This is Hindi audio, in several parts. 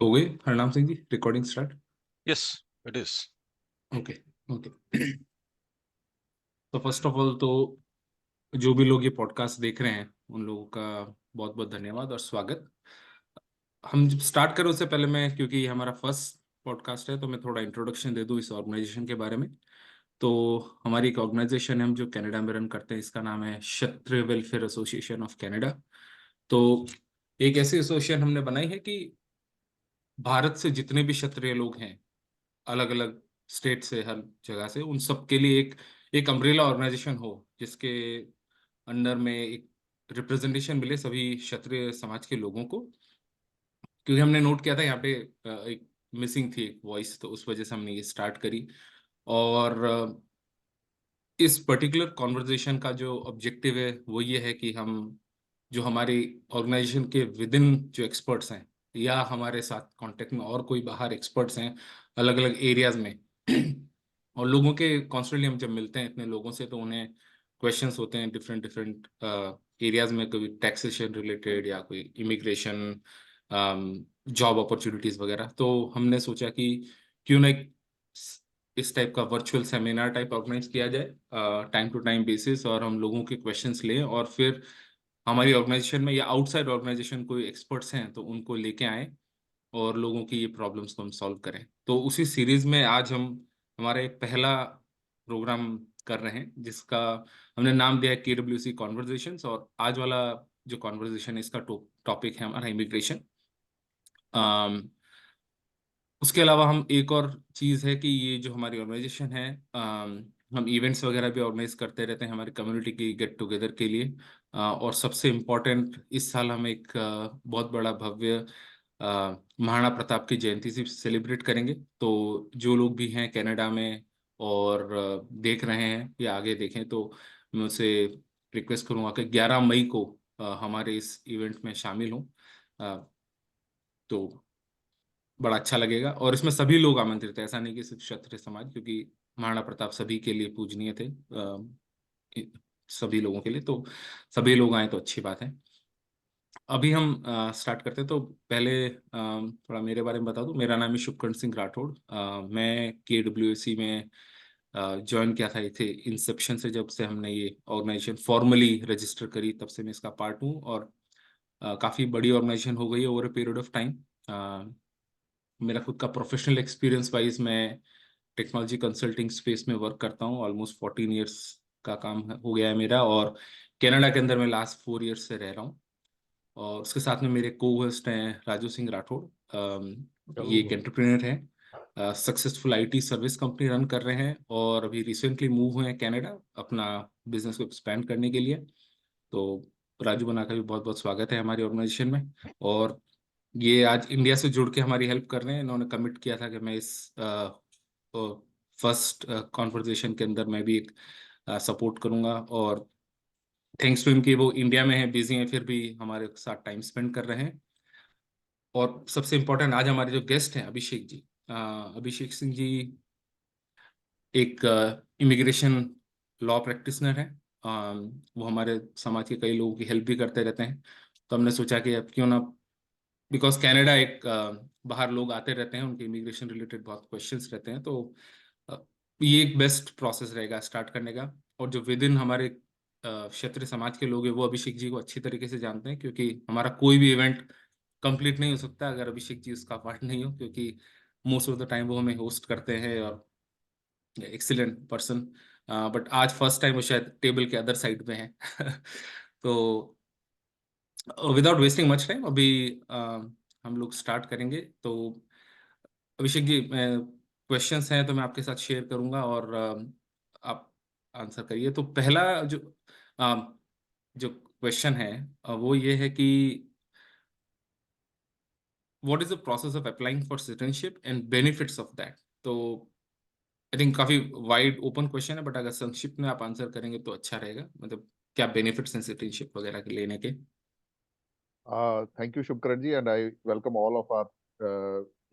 हो गई Harnam Singh ji, recording start. Yes, it is. Okay. Okay. तो फर्स्ट ऑफ ऑल तो जो भी लोग ये पॉडकास्ट देख रहे हैं उन लोगों का बहुत बहुत धन्यवाद और स्वागत। हम जब स्टार्ट करें उससे पहले मैं, क्योंकि ये हमारा फर्स्ट पॉडकास्ट है, तो मैं थोड़ा इंट्रोडक्शन दे दूं इस ऑर्गेनाइजेशन के बारे में। तो हमारी एक ऑर्गेनाइजेशन है हम जो कनाडा में रन करते हैं, इसका नाम है क्षत्रिय वेलफेयर एसोसिएशन ऑफ कनाडा। तो एक ऐसी एसोसिएशन हमने बनाई है कि भारत से जितने भी क्षत्रिय लोग हैं, अलग अलग स्टेट से, हर जगह से, उन सब के लिए एक एक अम्ब्रेला ऑर्गेनाइजेशन हो, जिसके अंडर में एक रिप्रेजेंटेशन मिले सभी क्षत्रिय समाज के लोगों को। क्योंकि हमने नोट किया था यहाँ पे एक मिसिंग थी, एक वॉइस, तो उस वजह से हमने ये स्टार्ट करी। और इस पर्टिकुलर कॉन्वर्जेशन का जो ऑब्जेक्टिव है वो ये है कि हम जो हमारी ऑर्गेनाइजेशन के विद इन जो एक्सपर्ट्स हैं, या हमारे साथ कांटेक्ट में और कोई बाहर एक्सपर्ट्स हैं अलग अलग एरियाज में और लोगों के कॉन्स्टेंटली हम जब मिलते हैं इतने लोगों से, तो उन्हें क्वेश्चंस होते हैं डिफरेंट डिफरेंट एरियाज में, कोई टैक्सेशन रिलेटेड या कोई इमिग्रेशन, जॉब अपॉर्चुनिटीज वगैरह। तो हमने सोचा कि क्यों ना इस टाइप का वर्चुअल सेमिनार टाइप ऑर्गेनाइज किया जाए टाइम टू टाइम बेसिस, और हम लोगों के क्वेश्चंस लें और फिर हमारी ऑर्गेनाइजेशन में या आउटसाइड ऑर्गेनाइजेशन कोई एक्सपर्ट्स हैं तो उनको लेके आए और लोगों की ये प्रॉब्लम्स को हम सॉल्व करें। तो उसी सीरीज में आज हम हमारा एक पहला प्रोग्राम कर रहे हैं, जिसका हमने नाम दिया है KWC कॉन्वर्जेशंस। और आज वाला जो कॉन्वर्जेशन है इसका टॉपिक है हमारा इमिग्रेशन। उसके अलावा हम एक और चीज़ है कि ये जो हमारी ऑर्गेनाइजेशन है, हम इवेंट्स वगैरह भी ऑर्गेनाइज करते रहते हैं हमारी कम्युनिटी की गेट टुगेदर के लिए। और सबसे इम्पोर्टेंट, इस साल हम एक बहुत बड़ा भव्य महाराणा प्रताप की जयंती से सेलिब्रेट करेंगे। तो जो लोग भी हैं कनाडा में और देख रहे हैं या आगे देखें, तो मैं उनसे रिक्वेस्ट करूँगा कि 11 मई को हमारे इस इवेंट में शामिल हों। तो बड़ा अच्छा लगेगा, और इसमें सभी लोग आमंत्रित हैं, ऐसा नहीं कि सिर्फ क्षत्रिय समाज, क्योंकि महाराणा प्रताप सभी के लिए पूजनीय थे, सभी लोगों के लिए। तो सभी लोग आए तो अच्छी बात है। अभी हम स्टार्ट करते हैं। तो पहले थोड़ा मेरे बारे में बता दूं। मेरा नाम है शुभकर्ण सिंह राठौड़। मैं KWC में ज्वाइन किया था, ये थे इंसेप्शन से, जब से हमने ये ऑर्गेनाइजेशन फॉर्मली रजिस्टर करी तब से मैं इसका पार्ट हूँ। और काफ़ी बड़ी ऑर्गेनाइजेशन हो गई है over a period of time. मेरा खुद का प्रोफेशनल एक्सपीरियंस वाइज, मैं टेक्नोलॉजी कंसल्टिंग स्पेस में वर्क करता हूँ। ऑलमोस्ट 14 ईयर्स का काम हो गया है मेरा, और कनाडा के अंदर मैं लास्ट 4 ईयर्स से रह रहा हूँ। और उसके साथ में मेरे को होस्ट हैं राजू सिंह राठौड़। ये एक एंटरप्रेन्योर है, successful IT service company run कर रहे हैं, और अभी रिसेंटली मूव हुए हैं कनाडा अपना बिजनेस को एक्सपैंड करने के लिए। तो राजू बना का भी बहुत बहुत स्वागत है हमारी ऑर्गेनाइजेशन में। और ये आज इंडिया से जुड़ के हमारी हेल्प कर रहे हैं। इन्होंने कमिट किया था कि मैं इस फर्स्ट कॉन्वर्जेशन के अंदर मैं भी एक सपोर्ट करूंगा। और थैंक्स टू हिम कि वो इंडिया में है, बिजी हैं, फिर भी हमारे साथ टाइम स्पेंड कर रहे हैं। और सबसे इम्पोर्टेंट, आज हमारे जो गेस्ट हैं अभिषेक जी, अभिषेक सिंह जी एक इमिग्रेशन लॉ प्रैक्टिशनर है। वो हमारे समाज के कई लोगों की हेल्प भी करते रहते हैं। तो हमने सोचा कि अब क्यों ना, बिकॉज कनाडा एक बाहर लोग आते रहते हैं, उनके इमिग्रेशन रिलेटेड बहुत क्वेश्चंस रहते हैं, तो अ, ये एक बेस्ट प्रोसेस रहेगा स्टार्ट करने का। और जो विद इन हमारे क्षेत्रीय समाज के लोग हैं वो अभिषेक जी को अच्छी तरीके से जानते हैं, क्योंकि हमारा कोई भी इवेंट कंप्लीट नहीं हो सकता अगर अभिषेक जी उसका पार्ट नहीं हो, क्योंकि मोस्ट ऑफ द टाइम वो हमें होस्ट करते हैं और एक्सीलेंट पर्सन। बट आज फर्स्ट टाइम वो शायद टेबल के अदर साइड में है तो विदाउट वेस्टिंग मच टाइम अभी हम लोग स्टार्ट करेंगे। तो अभिषेक जी, क्वेश्चंस हैं तो मैं आपके साथ शेयर करूंगा, और आप आंसर करिए। तो पहला जो क्वेश्चन है वो ये है कि what is the process of applying for citizenship and benefits of that. तो आई थिंक काफी वाइड ओपन क्वेश्चन है, बट अगर संक्षिप्त में आप आंसर करेंगे तो अच्छा रहेगा। मतलब क्या बेनिफिट्स हैं सिटीजनशिप वगैरह के लेने के। Thank you, Shubhkaran and I welcome all of our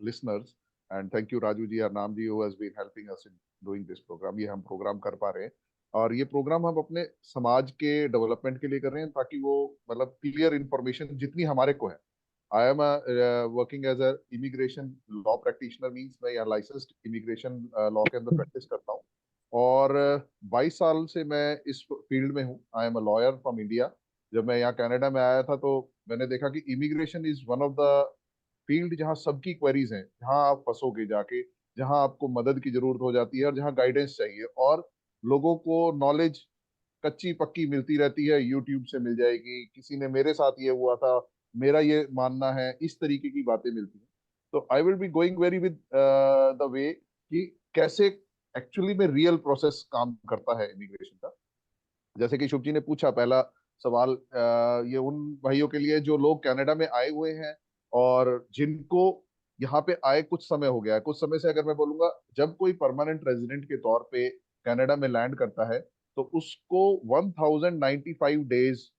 listeners. And thank you, Raju ji, Arnam ji, who has been helping us in doing this program. ये हम प्रोग्राम कर पा रहे हैं, और ये प्रोग्राम हम अपने समाज के डेवलपमेंट के लिए कर रहे हैं, ताकि वो मतलब क्लियर इंफॉर्मेशन जितनी हमारे को है I am working as a immigration law practitioner, means मैं यहाँ लाइसेंस्ड इमिग्रेशन लॉ के अंदर प्रैक्टिस करता हूँ। और 22 साल से मैं इस फील्ड में हूँ। I am a lawyer from India. जब मैं यहाँ कनाडा में आया था तो मैंने देखा कि immigration is one of the field जहाँ सबकी क्वेरीज हैं, जहाँ आप फंसोगे जाके, जहाँ आपको मदद की जरूरत हो जाती है और जहाँ गाइडेंस चाहिए, और लोगों को नॉलेज कच्ची पक्की मिलती रहती है। यूट्यूब से मिल जाएगी, किसी ने मेरे साथ ये हुआ था, मेरा ये मानना है, इस तरीके की बातें मिलती हैं। तो I will be going very with the way कि कैसे एक्चुअली में रियल प्रोसेस काम करता है इमिग्रेशन का। जैसे कि शुभ जी ने पूछा पहला सवाल, ये उन भाइयों के लिए जो लोग कनाडा में आए हुए हैं और जिनको यहाँ पे आए कुछ समय हो गया है। कुछ समय से अगर मैं बोलूंगा, जब कोई परमानेंट रेजिडेंट के तौर पे कनाडा में लैंड करता है तो उसको 1095 डेज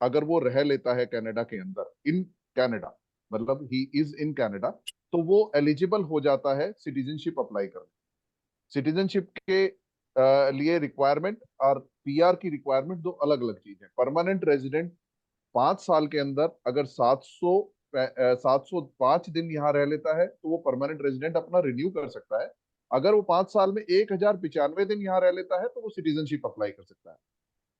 अगर वो रह लेता है कनाडा के अंदर, इन कनाडा, मतलब ही इज इन कनाडा, तो वो एलिजिबल हो जाता है सिटीजनशिप अप्लाई करने। सिटीजनशिप के लिए रिक्वायरमेंट और पीआर की रिक्वायरमेंट दो अलग अलग चीज है। परमानेंट रेजिडेंट 5 साल के अंदर अगर 705 दिन यहाँ रह लेता है तो वो परमानेंट रेजिडेंट अपना रिन्यू कर सकता है। अगर वो 5 साल में 1095 दिन यहाँ रह लेता है तो वो सिटीजनशिप अप्लाई कर सकता है।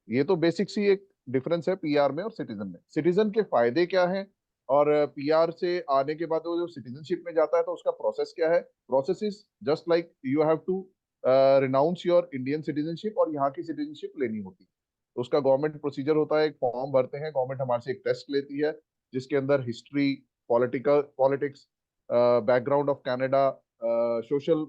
ये तो बेसिक सी एक डिफरेंस है पीआर में और सिटीजन में। सिटीजन के फायदे क्या हैं, और पीआर से आने के बाद वो जो सिटीजनशिप में जाता है तो उसका प्रोसेस क्या है। Process is just like you have to renounce your Indian citizenship और यहाँ की सिटीजनशिप लेनी होती है। तो उसका गवर्नमेंट प्रोसीजर होता है, एक फॉर्म भरते हैं, गवर्नमेंट हमारे से एक टेस्ट लेती है जिसके अंदर history, politics, background of Canada, social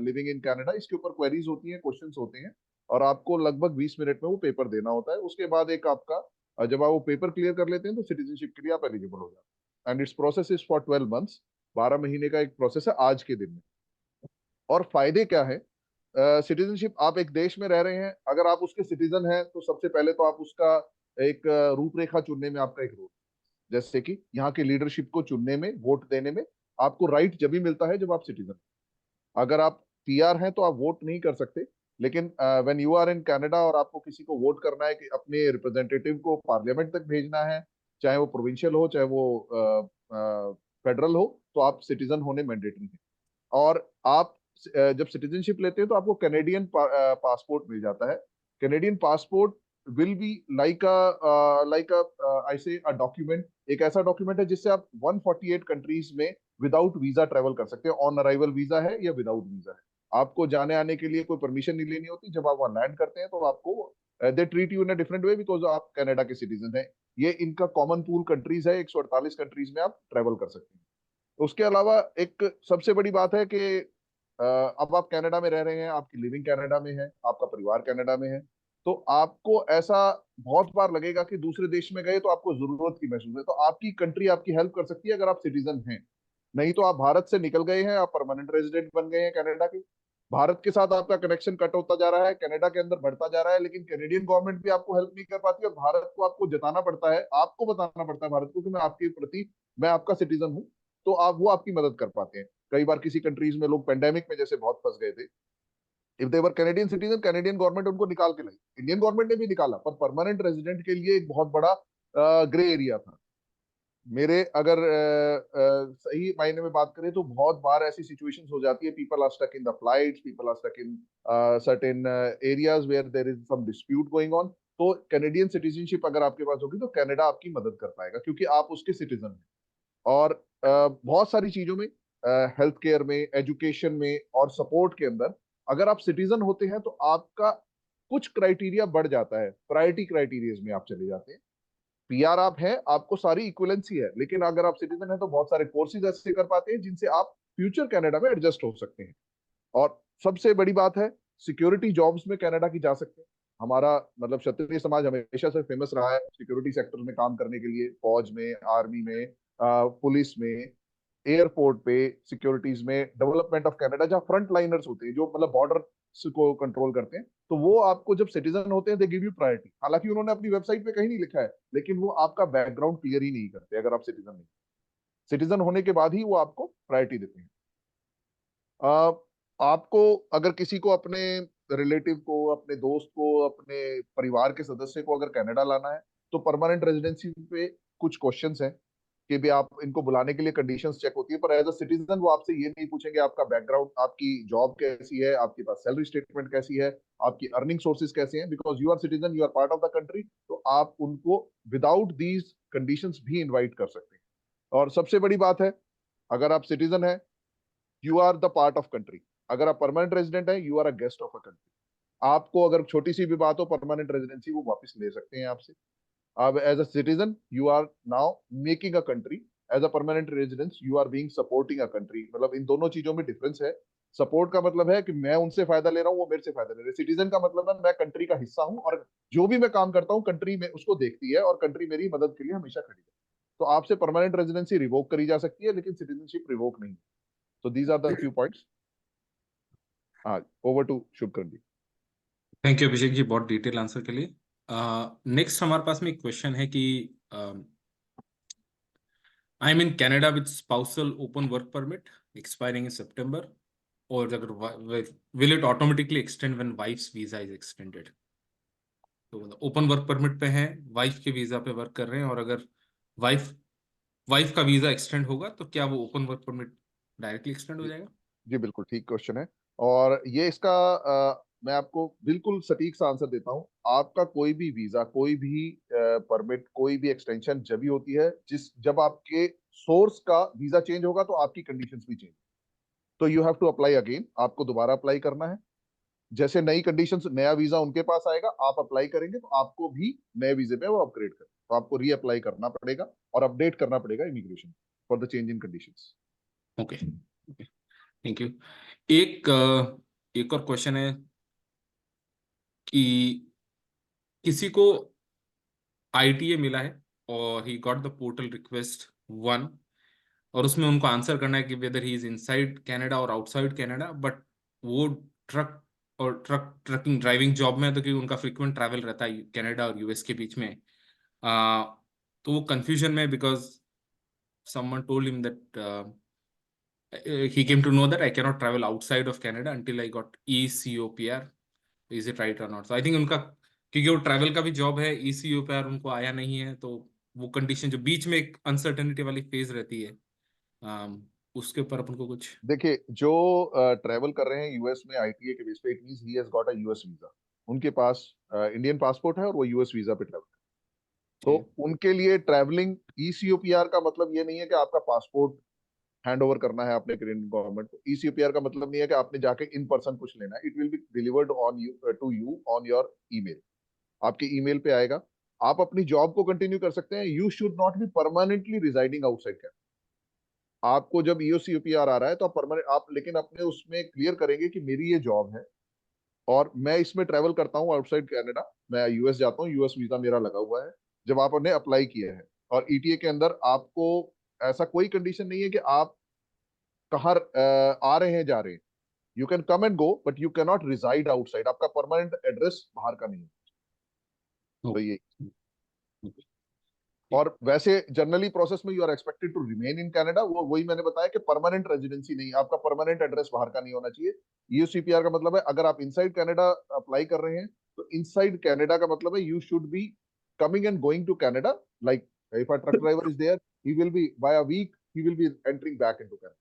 living in Canada, इसके ऊपर क्वेरीज होती हैं, क्वेश्चंस होते हैं, और आपको लगभग 20 मिनट में वो पेपर देना होता है। उसके बाद एक आपका जब आप वो पेपर क्लियर कर लेते हैं तो सिटीजनशिप के लिए आप एलिजिबल हो जाते हैं। And it's process is for 12 months. 12 महीने का एक प्रोसेस है आज के दिन में। और फायदे क्या है, सिटीजनशिप, आप एक देश में रह रहे हैं, अगर आप उसके सिटीजन हैं तो सबसे पहले तो आप उसका एक रूपरेखा चुनने में आपका एक रोल, जैसे कि यहाँ की लीडरशिप को चुनने में, वोट देने में आपको राइट जब भी मिलता है जब आप सिटीजन। अगर आप पीआर हैं तो आप वोट नहीं कर सकते। लेकिन when you are in Canada और आपको किसी को वोट करना है कि अपने रिप्रेजेंटेटिव को पार्लियामेंट तक भेजना है, चाहे वो प्रोविंशियल हो चाहे वो फेडरल हो, तो आप सिटीजन होने मैंडेटरी है। और आप जब सिटीजनशिप लेते हैं तो आपको कैनेडियन पासपोर्ट मिल जाता है। Canadian passport will be like I से अ डॉक्यूमेंट, एक ऐसा डॉक्यूमेंट है जिससे आप 148 कंट्रीज में विदाउट वीजा ट्रेवल कर सकते हैं। ऑन अराइवल वीजा है या विदाउट वीजा है, आपको जाने आने के लिए कोई परमिशन नहीं लेनी होती। जब आप वहां लैंड करते हैं तो आपको they treat you in a different way because आप कनाडा के सिटीजन हैं। ये इनका कॉमन पूल कंट्रीज है, 148 कंट्रीज में आप ट्रेवल कर सकते हैं। उसके अलावा एक सबसे बड़ी बात है कि अब आप कनाडा में रह रहे हैं, आपकी लिविंग कनाडा में है, आपका परिवार कनाडा में है, तो आपको ऐसा बहुत बार लगेगा कि दूसरे देश में गए तो आपको जरूरत की महसूस है, तो आपकी कंट्री आपकी हेल्प कर सकती है अगर आप सिटीजन हैं। नहीं तो आप भारत से निकल गए हैं, आप परमानेंट रेजिडेंट बन गए हैं कनाडा के, भारत के साथ आपका कनेक्शन कट होता जा रहा है, कनाडा के अंदर बढ़ता जा रहा है, लेकिन कैनेडियन गवर्नमेंट भी आपको हेल्प नहीं कर पाती और भारत को आपको जताना पड़ता है, आपको बताना पड़ता है भारत को कि मैं आपके प्रति, मैं आपका सिटीजन हूँ। तो आप, वो आपकी मदद कर पाते हैं। कई बार किसी कंट्रीज में लोग पेंडेमिक में जैसे बहुत फंस गए थे, if they were Canadian citizen, Canadian government उनको निकाल के लाई, इंडियन गवर्नमेंट ने भी निकाला, पर परमानेंट रेजिडेंट के लिए एक बहुत बड़ा ग्रे एरिया था। मेरे अगर सही मायने में बात करें तो बहुत बार ऐसी सिचुएशंस हो जाती है, people are stuck in the flights, people are stuck in certain areas where there is some dispute going on. तो कैनेडियन सिटीजनशिप अगर आपके पास होगी तो कनाडा आपकी मदद कर पाएगा क्योंकि आप उसके सिटीजन हैं। और बहुत सारी चीजों में, हेल्थ केयर में, एजुकेशन में और सपोर्ट के अंदर, अगर आप सिटीजन होते हैं तो आपका कुछ क्राइटेरिया बढ़ जाता है, प्रायोरिटी क्राइटेरिया में आप चले जाते हैं। पीआर आप हैं, आपको सारी इक्वलेंसी है, लेकिन अगर आप सिटीजन हैं तो बहुत सारे कोर्सेज ऐसे कर पाते हैं जिनसे आप फ्यूचर कनाडा में एडजस्ट हो सकते हैं। और सबसे बड़ी बात है, सिक्योरिटी जॉब्स में कनाडा की जा सकते हैं। हमारा मतलब क्षत्रिय समाज हमेशा से फेमस रहा है सिक्योरिटी सेक्टर में काम करने के लिए, फौज में, आर्मी में, पुलिस में, एयरपोर्ट पे, सिक्योरिटीज में, डेवलपमेंट ऑफ कनाडा, जहाँ फ्रंट लाइनर्स होते हैं जो मतलब बॉर्डर को कंट्रोल करते हैं, तो वो आपको जब सिटीजन होते हैं दे गिव यू प्रायोरिटी। हालांकि उन्होंने अपनी वेबसाइट पे कहीं नहीं लिखा है, लेकिन वो आपका बैकग्राउंड क्लियर ही नहीं करते अगर आप सिटीजन नहीं। सिटीजन होने के बाद ही वो आपको प्रायोरिटी देते हैं। आ, आपको अगर किसी को अपने रिलेटिव को, अपने दोस्त को, अपने परिवार के सदस्य को अगर कनाडा लाना है तो परमानेंट रेजिडेंसी पे कुछ क्वेश्चंस हैं कि भी आप इनको बुलाने के लिए कंडीशंस चेक होती है, पर एज अ सिटीजन वो आपसे ये नहीं पूछेंगे आपका बैकग्राउंड, आपकी जॉब कैसी है, आपके पास सैलरी स्टेटमेंट कैसी है, आपकी अर्निंग सोर्सेज कैसे हैं, because you are citizen, you are part of the country. तो आप उनको विदाउट दीज कंडीशंस भी इनवाइट कर सकते हैं। और सबसे बड़ी बात है, अगर आप सिटीजन है, you are the part of country. अगर आप परमानेंट रेजिडेंट है, you are a guest of a country. आपको अगर छोटी सी भी बात हो, परमानेंट रेजिडेंसी वो वापस ले सकते हैं आपसे। अब as a citizen you are now making a country, as a permanent residence you are being supporting a country. मतलब इन दोनों चीजों में डिफरेंस है। सपोर्ट का मतलब है कि मैं उनसे फायदा ले रहा हूँ, वो मेरे से फायदा ले रहे हैं। सिटीजन का मतलब है मैं कंट्री का हिस्सा हूँ, और जो भी मैं काम करता हूँ कंट्री में उसको देखती है, और कंट्री मेरी मदद के लिए हमेशा खड़ी है। तो आपसे परमानेंट रेजिडेंसी रिवोक करी जा सकती है, लेकिन सिटीजनशिप रिवोक नहीं। तो these are the few points. हाँ, over to Shubhkaran ji. Thank you Abhishek ji, बहुत डिटेल आंसर के लिए। नेक्स्ट हमारे पास में एक क्वेश्चन है कि I am in Canada with spousal open work permit expiring in September, और अगर will it automatically extend when wife's visa is extended. तो ओपन वर्क परमिट पे हैं, वाइफ के वीजा पे वर्क कर रहे हैं, और अगर वाइफ वाइफ का वीजा एक्सटेंड होगा तो क्या वो open work permit directly extend हो जी जाएगा? जी, बिल्कुल ठीक क्वेश्चन है। और ये इसका मैं आपको बिल्कुल सटीक सा आंसर देता हूँ। आपका कोई भी वीजा, कोई भी परमिट, कोई भी एक्सटेंशन जब भी होती है, जब आपके सोर्स का वीजा चेंज होगा तो आपकी कंडीशंस भी चेंज। तो you have to apply again, आपको दोबारा अप्लाई करना है। जैसे नई कंडीशंस, नया वीजा उनके पास आएगा, आप अप्लाई करेंगे तो आपको भी नए वीजे पे वो अपग्रेड करें, तो आपको री अप्लाई करना पड़ेगा और अपडेट करना पड़ेगा immigration for the change in conditions. Okay, thank you. एक एक और क्वेश्चन है कि किसी को आईटीए मिला है और he got the portal request one, और उसमें उनको आंसर करना है कि weather he is inside Canada और आउटसाइड कनाडा, बट वो ट्रक और ट्रकिंग ड्राइविंग जॉब में है, तो कि उनका फ्रीक्वेंट ट्रैवल रहता है कनाडा और यूएस के बीच में। आ, तो वो कंफ्यूजन में, because someone told him that he came to know that I cannot travel outside of Canada until I got ECOPR. Is it right or not? So I think उनका, क्योंकि वो ट्रैवल का भी जॉब है, ECOPR उनको आया नहीं है, तो वो कंडीशन जो बीच में एक अनसर्टेनिटी वाली फेज रहती है, उसके ऊपर अपन को कुछ। देखिए, जो ट्रेवल कर रहे हैं यूएस में आईटीए के बेस पे, it means he has got a US visa. उनके पास इंडियन पासपोर्ट है और वो यूएस वीजा पे ट्रेवल। तो ठीक उनके लिए ट्रैवलिंग, ईसीओपीआर का मतलब ये नहीं है कि आपका पासपोर्ट हैंड ओवर करना है अपने करेंट गवर्नमेंट को। ईसीओपीआर का मतलब नहीं है कि आपने जाके इन पर्सन कुछ लेना है। It will be delivered on you, to you on your email. आपके ईमेल पे आएगा। आप अपनी जॉब को कंटिन्यू कर सकते हैं। You should not be permanently residing outside Canada. आपको जब ईओसीओपीआर आ रहा है तो आप परमानेंट, आप लेकिन अपने उसमें क्लियर करेंगे कि मेरी ये जॉब है और मैं इसमें ट्रैवल करता हूँ आउटसाइड कनाडा, मैं यूएस जाता हूँ, यूएस वीजा मेरा लगा हुआ है। जब आपने अप्लाई किया है, और ईटीए के अंदर आपको ऐसा कोई कंडीशन नहीं है कि आप कहाँ आ रहे हैं, जा रहे हैं। You can come and go, but you can not reside outside. आपका परमानेंट एड्रेस बाहर का नहीं है। तो ये, और वैसे जनरली प्रोसेस में you are expected to remain in Canada. वो वही मैंने बताया कि परमानेंट रेजिडेंसी नहीं, आपका परमानेंट एड्रेस बाहर का नहीं होना चाहिए। यूसीपीआर का मतलब है अगर आप इनसाइड कनाडा अप्लाई कर रहे हैं, तो इनसाइड कनाडा का मतलब है you should be coming and going to Canada. Like if a truck driver is there, he will be by a week, he will be entering back into Canada.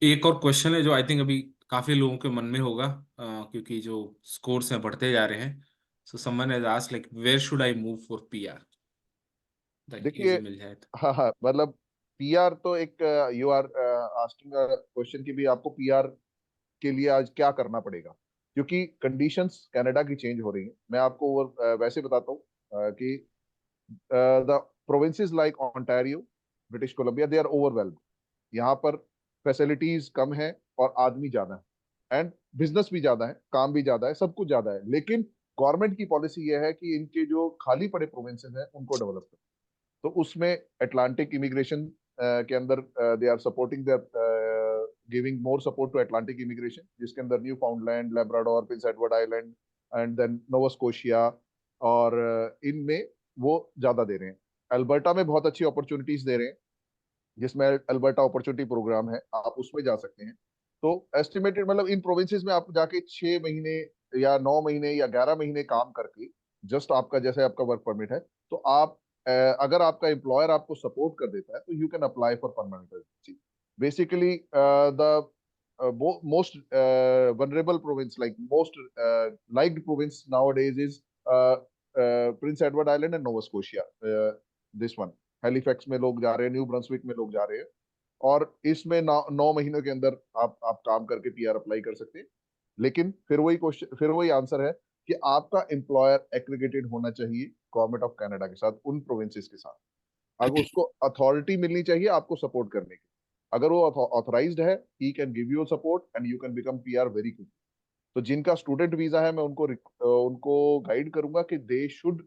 एक और क्वेश्चन है जो आई थिंक अभी काफी लोगों के मन में होगा, क्योंकि जो स्कोर्स हैं बढ़ते जा रहे हैं। So someone has asked like where should I move for PR, ताकि देखिए, इजी मिल जाए तो। हाँ हाँ, मतलब पीआर तो एक, यू आर आस्किंग क्वेश्चन की भी आपको पीआर के लिए आज क्या करना पड़ेगा, क्योंकि कंडीशंस कनाडा की चेंज हो रही है। मैं आपको वैसे बताता हूँ कि the provinces like Ontario, British Columbia, they are overwhelmed. यहाँ पर फैसिलिटीज कम है और आदमी ज्यादा है, एंड बिजनेस भी ज्यादा है, काम भी ज्यादा है, सब कुछ ज्यादा है। लेकिन गवर्नमेंट की पॉलिसी यह है कि इनके जो खाली पड़े प्रोविंसेस हैं उनको डेवलप करें। तो उसमें अटलांटिक इमिग्रेशन के अंदर they are supporting, they giving more support to Atlantic immigration, जिसके अंदर Newfoundland, Labrador, Prince Edward Island and then Nova Scotia, और इनमें वो ज्यादा दे रहे हैं। अल्बर्टा में बहुत अच्छी अपॉर्चुनिटीज दे रहे हैं, जिसमें अल्बर्टा अपॉर्चुनिटी प्रोग्राम है, आप उसमें जा सकते हैं। तो एस्टिमेटेड मतलब इन प्रोविंसेस में आप जाके 6 महीने या 9 महीने या 11 महीने काम करके, जस्ट आपका जैसे आपका वर्क परमिट है, तो आप अगर आपका एम्प्लॉयर आपको सपोर्ट कर देता है तो you can apply for permanent residency. Basically the most vulnerable province, like most liked province nowadays is Prince Edward Island and Nova Scotia. This one, Halifax में लोग जा रहे हैं, न्यू ब्रंसविक में लोग जा रहे हैं, और इसमें 9 महीनों के अंदर आप काम करके पीआर अप्लाई कर सकते हैं. लेकिन फिर वही आंसर है कि आपका एम्प्लॉयर एग्रीगेटेड होना चाहिए गवर्नमेंट ऑफ कनाडा के साथ, उन प्रोविंसेस के साथ. अगर उसको अथॉरिटी मिलनी चाहिए आपको सपोर्ट करने की. अगर वो ऑथराइज्ड है, he can give you support and you can become PR very quick. तो जिनका स्टूडेंट वीजा है, मैं उनको गाइड करूंगा कि they should,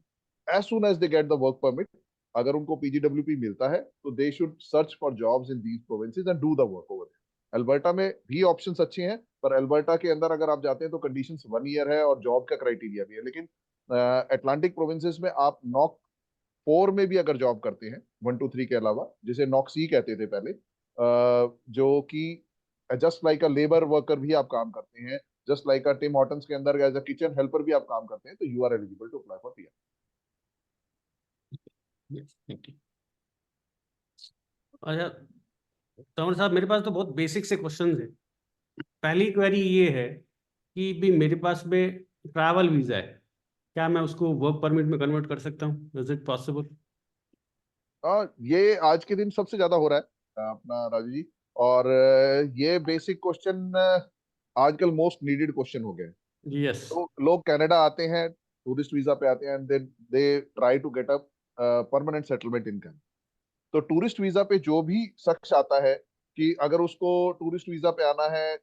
as soon as they get the work permit, अगर उनको पीजीडब्ल्यूपी मिलता है तो they should search for jobs in these provinces and do the work over there. Alberta में भी ऑप्शंस अच्छे हैं, पर अल्बर्टा के अंदर अगर आप जाते हैं तो कंडीशंस 1 ईयर है और जॉब का क्राइटेरिया भी है. लेकिन अटलांटिक प्रोविंसेस में आप नॉक 4 में भी अगर जॉब करते हैं, 1 2 3 के अलावा, जिसे नॉक सी कहते थे पहले, जो कि जस्ट लाइक अ लेबर वर्कर भी आप काम करते हैं, just like a team Hortons के अंदर एज अ किचन हेल्पर भी आप काम करते हैं, तो you are eligible to apply for PR. Thank you. अच्छा तंवर साहब, मेरे पास तो बहुत बेसिक से क्वेश्चन है. पहली क्वेरी ये है कि भी मेरे पास में ट्रैवल वीजा है, क्या मैं उसको वर्क परमिट में कन्वर्ट कर सकता हूँ? Is it possible? ये आज के दिन सबसे ज्यादा हो रहा है अपना राजू जी. और ये बेसिक क्वेश्चन आजकल मोस्ट नीडेड क्वेश्चन हो गया है. यस. तो लोग कनाडा आते हैं, टूरिस्ट वीजा पे आते हैं, and then they try to get up permanent settlement in Canada. तो टूरिस्ट वीजा पे जो भी शख्स आता है, कि अगर उसको टूरिस्ट वीजा पे आना है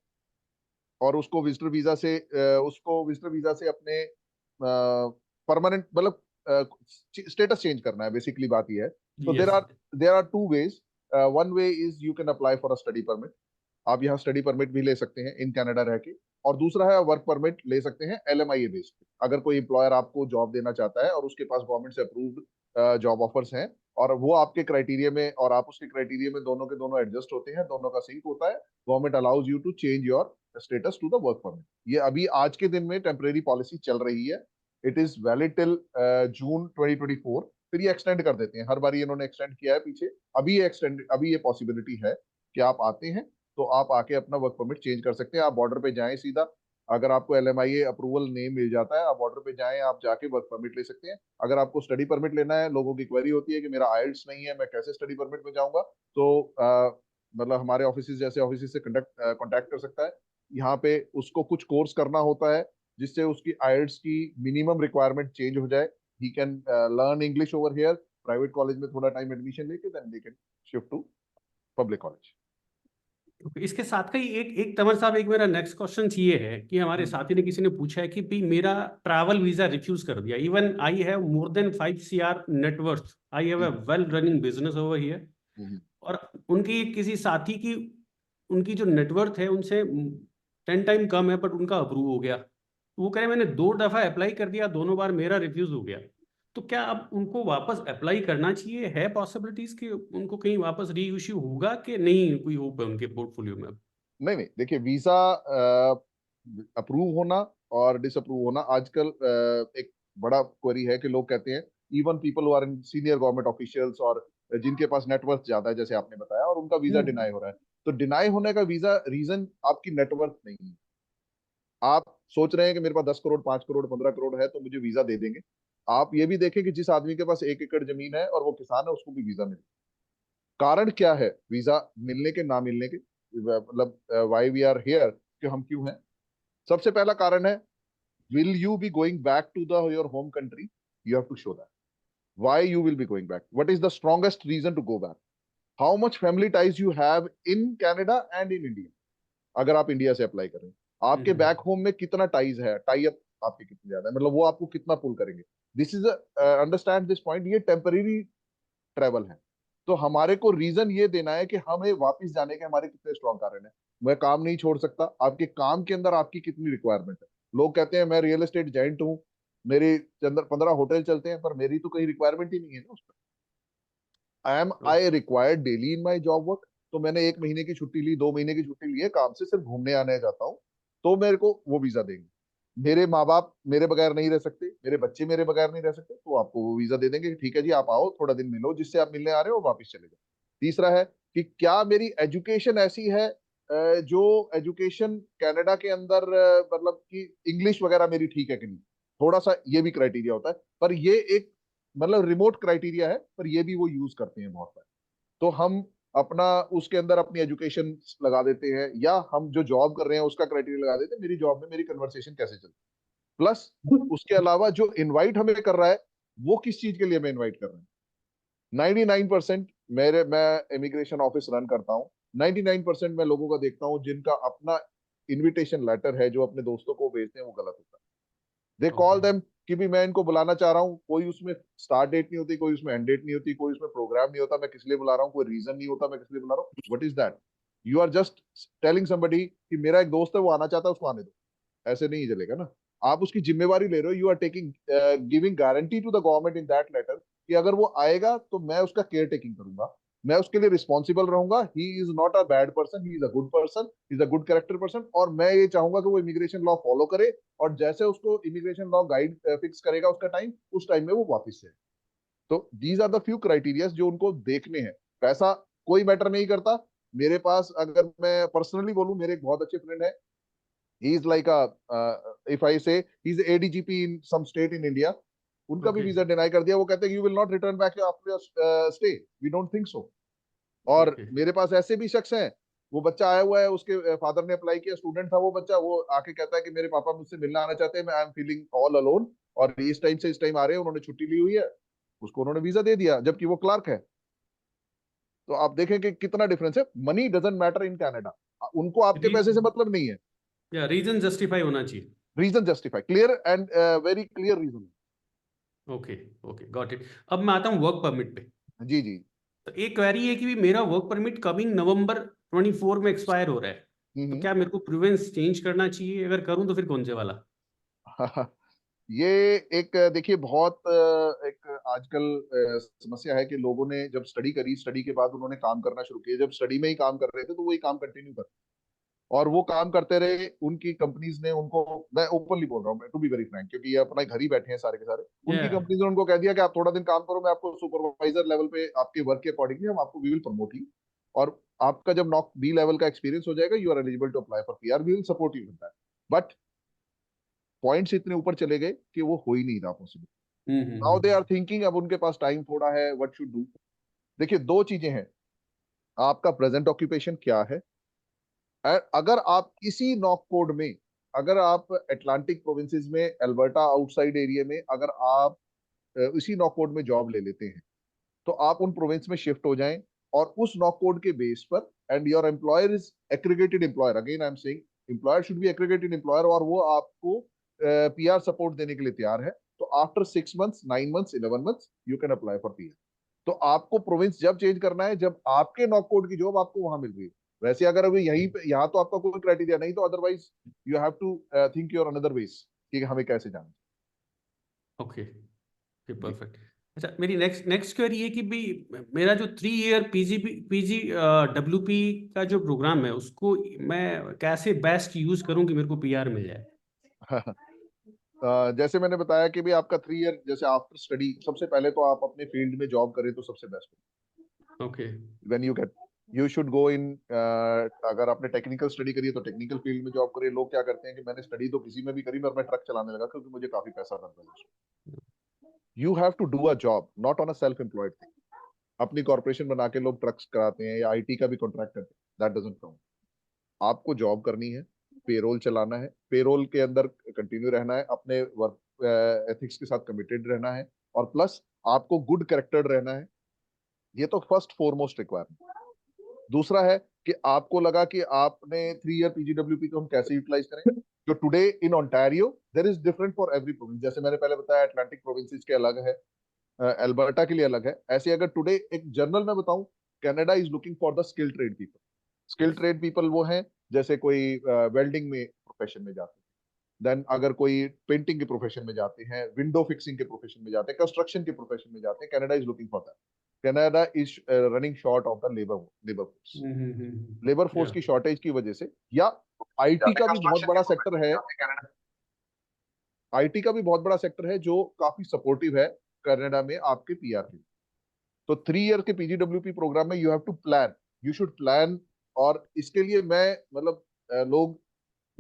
और उसको विजिटर वीजा से अपने परमानेंट, मतलब स्टेटस चेंज करना है, बेसिकली बात यह है. तो yes. There are 2 ways. One way is you can apply for a study permit. आप यहाँ स्टडी परमिट भी ले सकते हैं इन कनाडा रह के. और दूसरा है वर्क परमिट ले सकते हैं एलएमआईए बेस्ड पे. अगर कोई एम्प्लॉयर आपको जॉब देना चाहता है और उसके पास गवर्नमेंट से अप्रूव्ड जॉब ऑफर्स हैं, और वो आपके क्राइटेरिया में और आप उसके क्राइटेरिया में, दोनों के दोनों एडजस्ट होते हैं, दोनों का सिंक होता है, government allows you to change your status to the work permit. ये अभी आज के दिन में टेम्परेरी पॉलिसी चल रही है. It is valid till June 2024. फिर ये एक्सटेंड कर देते हैं, हर बार इन्होंने एक्सटेंड किया है पीछे. अभी ये पॉसिबिलिटी है कि आप आते हैं तो आप आके अपना वर्क परमिट चेंज कर सकते हैं. आप बॉर्डर पे जाएं सीधा, अगर आपको एलएमआईए अप्रूवल नेम मिल जाता है, आप बॉर्डर पे जाएं, आप जाके वर्क परमिट ले सकते हैं. अगर आपको स्टडी परमिट लेना है, लोगों की क्वेरी होती है कि मेरा आइल्स नहीं है, मैं कैसे स्टडी परमिट में जाऊंगा, तो मतलब हमारे ऑफिस जैसे ऑफिस से कॉन्टैक्ट कर सकता है. यहाँ पे उसको कुछ कोर्स करना होता है जिससे उसकी आइल्स की मिनिमम रिक्वायरमेंट चेंज हो जाए. He can learn English over here, private college में थोड़ा टाइम एडमिशन लेके, then they can shift to public college. इसके साथ का ही एक एक तंवर साहब, एक मेरा नेक्स्ट क्वेश्चन ये है कि हमारे साथी ने, किसी ने पूछा है कि भी मेरा ट्रैवल वीजा रिफ्यूज कर दिया, even I have more than 5 CR net worth, I have a well running business over here, और उनकी किसी साथी की, उनकी जो नेटवर्थ है उनसे 10 टाइम कम है, बट उनका अप्रूव हो गया. तो वो कह रहे मैंने 2 दफा अप्लाई कर दिया, दोनों बार मेरा रिफ्यूज हो गया. तो क्या अब उनको वापस अप्लाई करना चाहिए? है पॉसिबिलिटीज कि उनको कहीं वापस री इश्यू होगा कि नहीं? कोई होप है उनके पोर्टफोलियो में? नहीं नहीं, देखिए, वीजा अप्रूव होना और डिसअप्रूव होना आजकल एक बड़ा क्वेरी है. कि लोग कहते हैं, even people who are in senior government officials और जिनके पास नेटवर्थ ज्यादा है, जैसे आपने बताया, और उनका वीजा डिनाई हो रहा है. तो डिनाई होने का वीजा रीजन आपकी नेटवर्थ नहीं है. आप सोच रहे हैं कि मेरे पास 10 करोड़, 5 करोड़, 15 करोड़ है तो मुझे वीजा दे देंगे. आप ये भी देखें कि जिस आदमी के पास 1 एकड़ जमीन है और वो किसान है, उसको भी वीजा मिले. कारण क्या है वीजा मिलने के ना मिलने के, मतलब वाई वी आर हियर, कि हम क्यों हैं. सबसे पहला कारण है, will you be going back to your home country? You have to show that. Why you will be going back? What is the strongest reason to go back? How much family ties you have in Canada and in India? अगर आप इंडिया से अप्लाई करें, आपके बैक होम में कितना टाइज है, टाई अप आपके कितने ज्यादा है, मतलब वो आपको कितना पुल करेंगे. This is understand this point. ये टेम्परेरी ट्रेवल है. तो हमारे को रीजन ये देना है कि हमें वापस जाने के हमारे कितने स्ट्रॉन्ग कारण है. मैं काम नहीं छोड़ सकता. आपके काम के अंदर आपकी कितनी रिक्वायरमेंट है. लोग कहते हैं मैं रियल एस्टेट जाइंट हूँ, मेरे अंदर 15 होटल चलते हैं, पर मेरी तो कोई रिक्वायरमेंट ही नहीं है ना उस पर. I required daily in my job work. तो मैंने 1 महीने की छुट्टी ली, 2 महीने की छुट्टी ली है काम से, सिर्फ घूमने आने जाता हूँ, तो मेरे को वो वीजा देंगे. मेरे माँ बाप मेरे बगैर नहीं रह सकते, मेरे बच्चे मेरे बगैर नहीं रह सकते, तो आपको वो वीजा दे देंगे, ठीक है जी आप आओ, थोड़ा दिन मिलो जिससे आप मिलने आ रहे हो, वापस चले जाओ। तीसरा है कि क्या मेरी एजुकेशन ऐसी है, जो एजुकेशन कनाडा के अंदर मतलब कि इंग्लिश वगैरह मेरी ठीक है कि नहीं, थोड़ा सा ये भी क्राइटेरिया होता है, पर ये एक मतलब रिमोट क्राइटेरिया है, पर ये भी वो यूज करते हैं बहुत सारे। तो हम अपना उसके अंदर अपनी एजुकेशन लगा देते हैं, या हम जो जॉब कर रहे हैं उसका क्राइटेरिया लगा देते हैं, मेरी जॉब में मेरी कन्वर्सेशन कैसे चलती है। प्लस उसके अलावा जो इनवाइट हमें कर रहा है, वो किस चीज के लिए हमें इनवाइट कर रहे हैं। 99% मैं इमिग्रेशन ऑफिस रन करता हूँ, 99% मैं लोगों का देखता हूँ जिनका अपना इनविटेशन लेटर है जो अपने दोस्तों को भेजते हैं, वो गलत होता है। दे कॉल ओके देम कि भी मैं इनको बुलाना चाह रहा हूँ, कोई उसमें स्टार्ट डेट नहीं होती, कोई उसमें एंड डेट नहीं होती, कोई उसमें प्रोग्राम नहीं होता, मैं किस लिए बुला रहा हूँ, कोई रीजन नहीं होता मैं किस लिए बुला रहा हूँ। What is that? You are just telling somebody कि मेरा एक दोस्त है वो आना चाहता है, उसको आने दो। ऐसे नहीं चलेगा ना। आप उसकी जिम्मेवारी ले रहे हो, you are taking giving guarantee to the government in that letter कि अगर वो आएगा तो मैं उसका केयर टेकिंग करूंगा, मैं उसके लिए रिस्पॉन्सिबल रहूंगा। He is not a bad person, he is a good person, he is a good character person, और मैं ये चाहूंगा कि वो इमिग्रेशन लॉ फॉलो करे, और जैसे उसको इमिग्रेशन लॉ गाइड फिक्स करेगा उसका टाइम, उस टाइम में वो वापस से। तो these are the few criteria जो उनको देखने हैं। पैसा कोई मैटर नहीं करता। मेरे पास अगर मैं पर्सनली बोलूं, मेरे एक बहुत अच्छे फ्रेंड है, he is like a if I say he's a ADGP in some state in India, उनका भी ओके वीजा डिनाई कर दिया। वो कहते हैं you will not return back after your stay, we don't think so. और ओके मेरे पास ऐसे भी शख्स हैं, वो बच्चा आया हुआ है, उसके फादर ने अप्लाई किया, स्टूडेंट था वो बच्चा, वो आके कहता है कि मेरे पापा मुझसे मिलना आना चाहते हैं, मैं I am feeling all alone, और इस टाइम से इस टाइम आ रहे हैं, उन्होंने छुट्टी ली हुई है, उसको उन्होंने वीजा दे दिया जबकि वो क्लार्क है। तो आप देखें कि कितना डिफरेंस है। Money doesn't matter in Canada, उनको आपके पैसे से मतलब नहीं है। या रीजन जस्टिफाई होना चाहिए। Reason justify, clear and very clear reason. Okay okay got it. अब मैं आता हूँ वर्क परमिट पे। जी जी। तो एक क्वेरी है कि भी मेरा वर्क परमिट कमिंग नवंबर 24 में एक्सपायर हो रहा है, तो हम्म। क्या मेरे को प्रोविंस चेंज करना चाहिए? अगर करूं तो फिर कौन से वाला? ये एक देखिए बहुत एक आजकल समस्या है कि लोगों ने जब स्टडी करी, स्टडी के बाद उन्होंने काम करना शुरू किया, जब स्टडी में ही काम कर रहे थे तो वही काम कंटिन्यू कर, और वो काम करते रहे, उनकी कंपनीज ने उनको, मैं ओपनली बोल रहा हूँ टू बी वेरी फ्रैंक, क्योंकि ये अपना घर ही बैठे हैं सारे के सारे, या उनकी कंपनीज ने उनको कह दिया कि आप थोड़ा दिन काम करो, मैं आपको सुपरवाइजर लेवल पे आपके वर्क के अकॉर्डिंगली हम आपको वी विल प्रमोट यू, और आपका जब नॉक बी लेवल का एक्सपीरियंस हो जाएगा, you are eligible to apply for PR, we will support you with that. But points इतने ऊपर चले गए कि वो हो ही नहीं रहा possible. Now they are hmm. Thinking, अब उनके पास टाइम थोड़ा है, व्हाट शुड डू। देखिए दो चीजें हैं, आपका प्रेजेंट ऑक्यूपेशन क्या है, अगर आप इसी नॉक कोड में, अगर आप अटलांटिक प्रोविंसेस में, अल्बर्टा आउटसाइड एरिया में, अगर आप इसी नॉक कोड में जॉब ले लेते हैं, तो आप उन प्रोविंस में शिफ्ट हो जाएं, और उस नॉक कोड के बेस पर, and your employer is aggregated employer, again I am saying employer should be aggregated employer, और वो आपको पीआर सपोर्ट देने के लिए तैयार है, तो after 6 months, 9 months, 11 months you can apply for PR. तो आपको प्रोविंस जब चेंज करना है जब आपके नॉक कोड की जॉब आपको वहां मिल रही है। वैसे अगर अभी यहीं पे, यहाँ तो आपका कोई क्राइटेरिया नहीं, तो otherwise you have to think your another ways कि हमें कैसे जाना ओके ओके जी। परफेक्ट। अच्छा, मेरी नेक्स्ट नेक्स्ट क्वेरी ये कि भी मेरा जो 3 ईयर पीजी डब्ल्यूपी का जो प्रोग्राम है उसको मैं कैसे बेस्ट यूज करूं कि मेरे को पीआर मिल जाए? जैसे मैंने बताया कि भी आपका 3 ईयर, जैसे आफ्टर स्टडी, सबसे पहले तो आप अपने फील्ड में जॉब करें तो सबसे best. Okay when you get, you should go in, अगर आपने टेक्निकल स्टडी करी है तो टेक्निकल फील्ड में जॉब करिए। लोग क्या करते हैं कि मैंने स्टडी तो किसी में भी करी, पर मैं ट्रक चलाने लगा क्योंकि मुझे काफी पैसा बनता है। You have to do a job, not on a self employed thing. अपनी कॉर्पोरेशन बना के लोग ट्रक्स कराते हैं या आईटी का भी कॉन्ट्रैक्ट करते हैं, दैट डजंट काउंट। आपको जॉब करनी है, पेरोल चलाना है, पेरोल के अंदर कंटिन्यू रहना है, अपने वर्क एथिक्स के साथ कमिटेड रहना है, और प्लस आपको गुड कैरेक्टर रहना है। ये तो फर्स्ट फोरमोस्ट रिक्वायरमेंट। दूसरा है कि आपको लगा कि आपने 3 ईयर पीजीडब्ल्यूपी को हम कैसे यूटिलाइज करें। जो today in Ontario there is different for every province, जैसे मैंने पहले बताया अटलांटिक प्रोविंसेस के अलग है, अल्बर्टा के लिए अलग है। ऐसे अगर टुडे एक जनरल में बताऊं, Canada is looking for the skill trade people. Skill trade people वो हैं जैसे कोई वेल्डिंग में प्रोफेशन में जाते हैं, देन अगर कोई पेंटिंग के प्रोफेशन में जाते हैं, विंडो फिक्सिंग के प्रोफेशन में जाते हैं, कंस्ट्रक्शन के प्रोफेशन में जाते हैं, Canada is looking for that. Canada is running short of the labour force. Labour force या की शॉर्टेज की वजह से, या आईटी का भी बहुत बड़ा सेक्टर है। आईटी का भी बहुत बड़ा सेक्टर है जो काफी सपोर्टिव है कनाडा में आपके पीआर के। तो 3 ईयर के पीजीडब्ल्यूपी प्रोग्राम में you have to plan, you should plan. और इसके लिए मैं मतलब लोग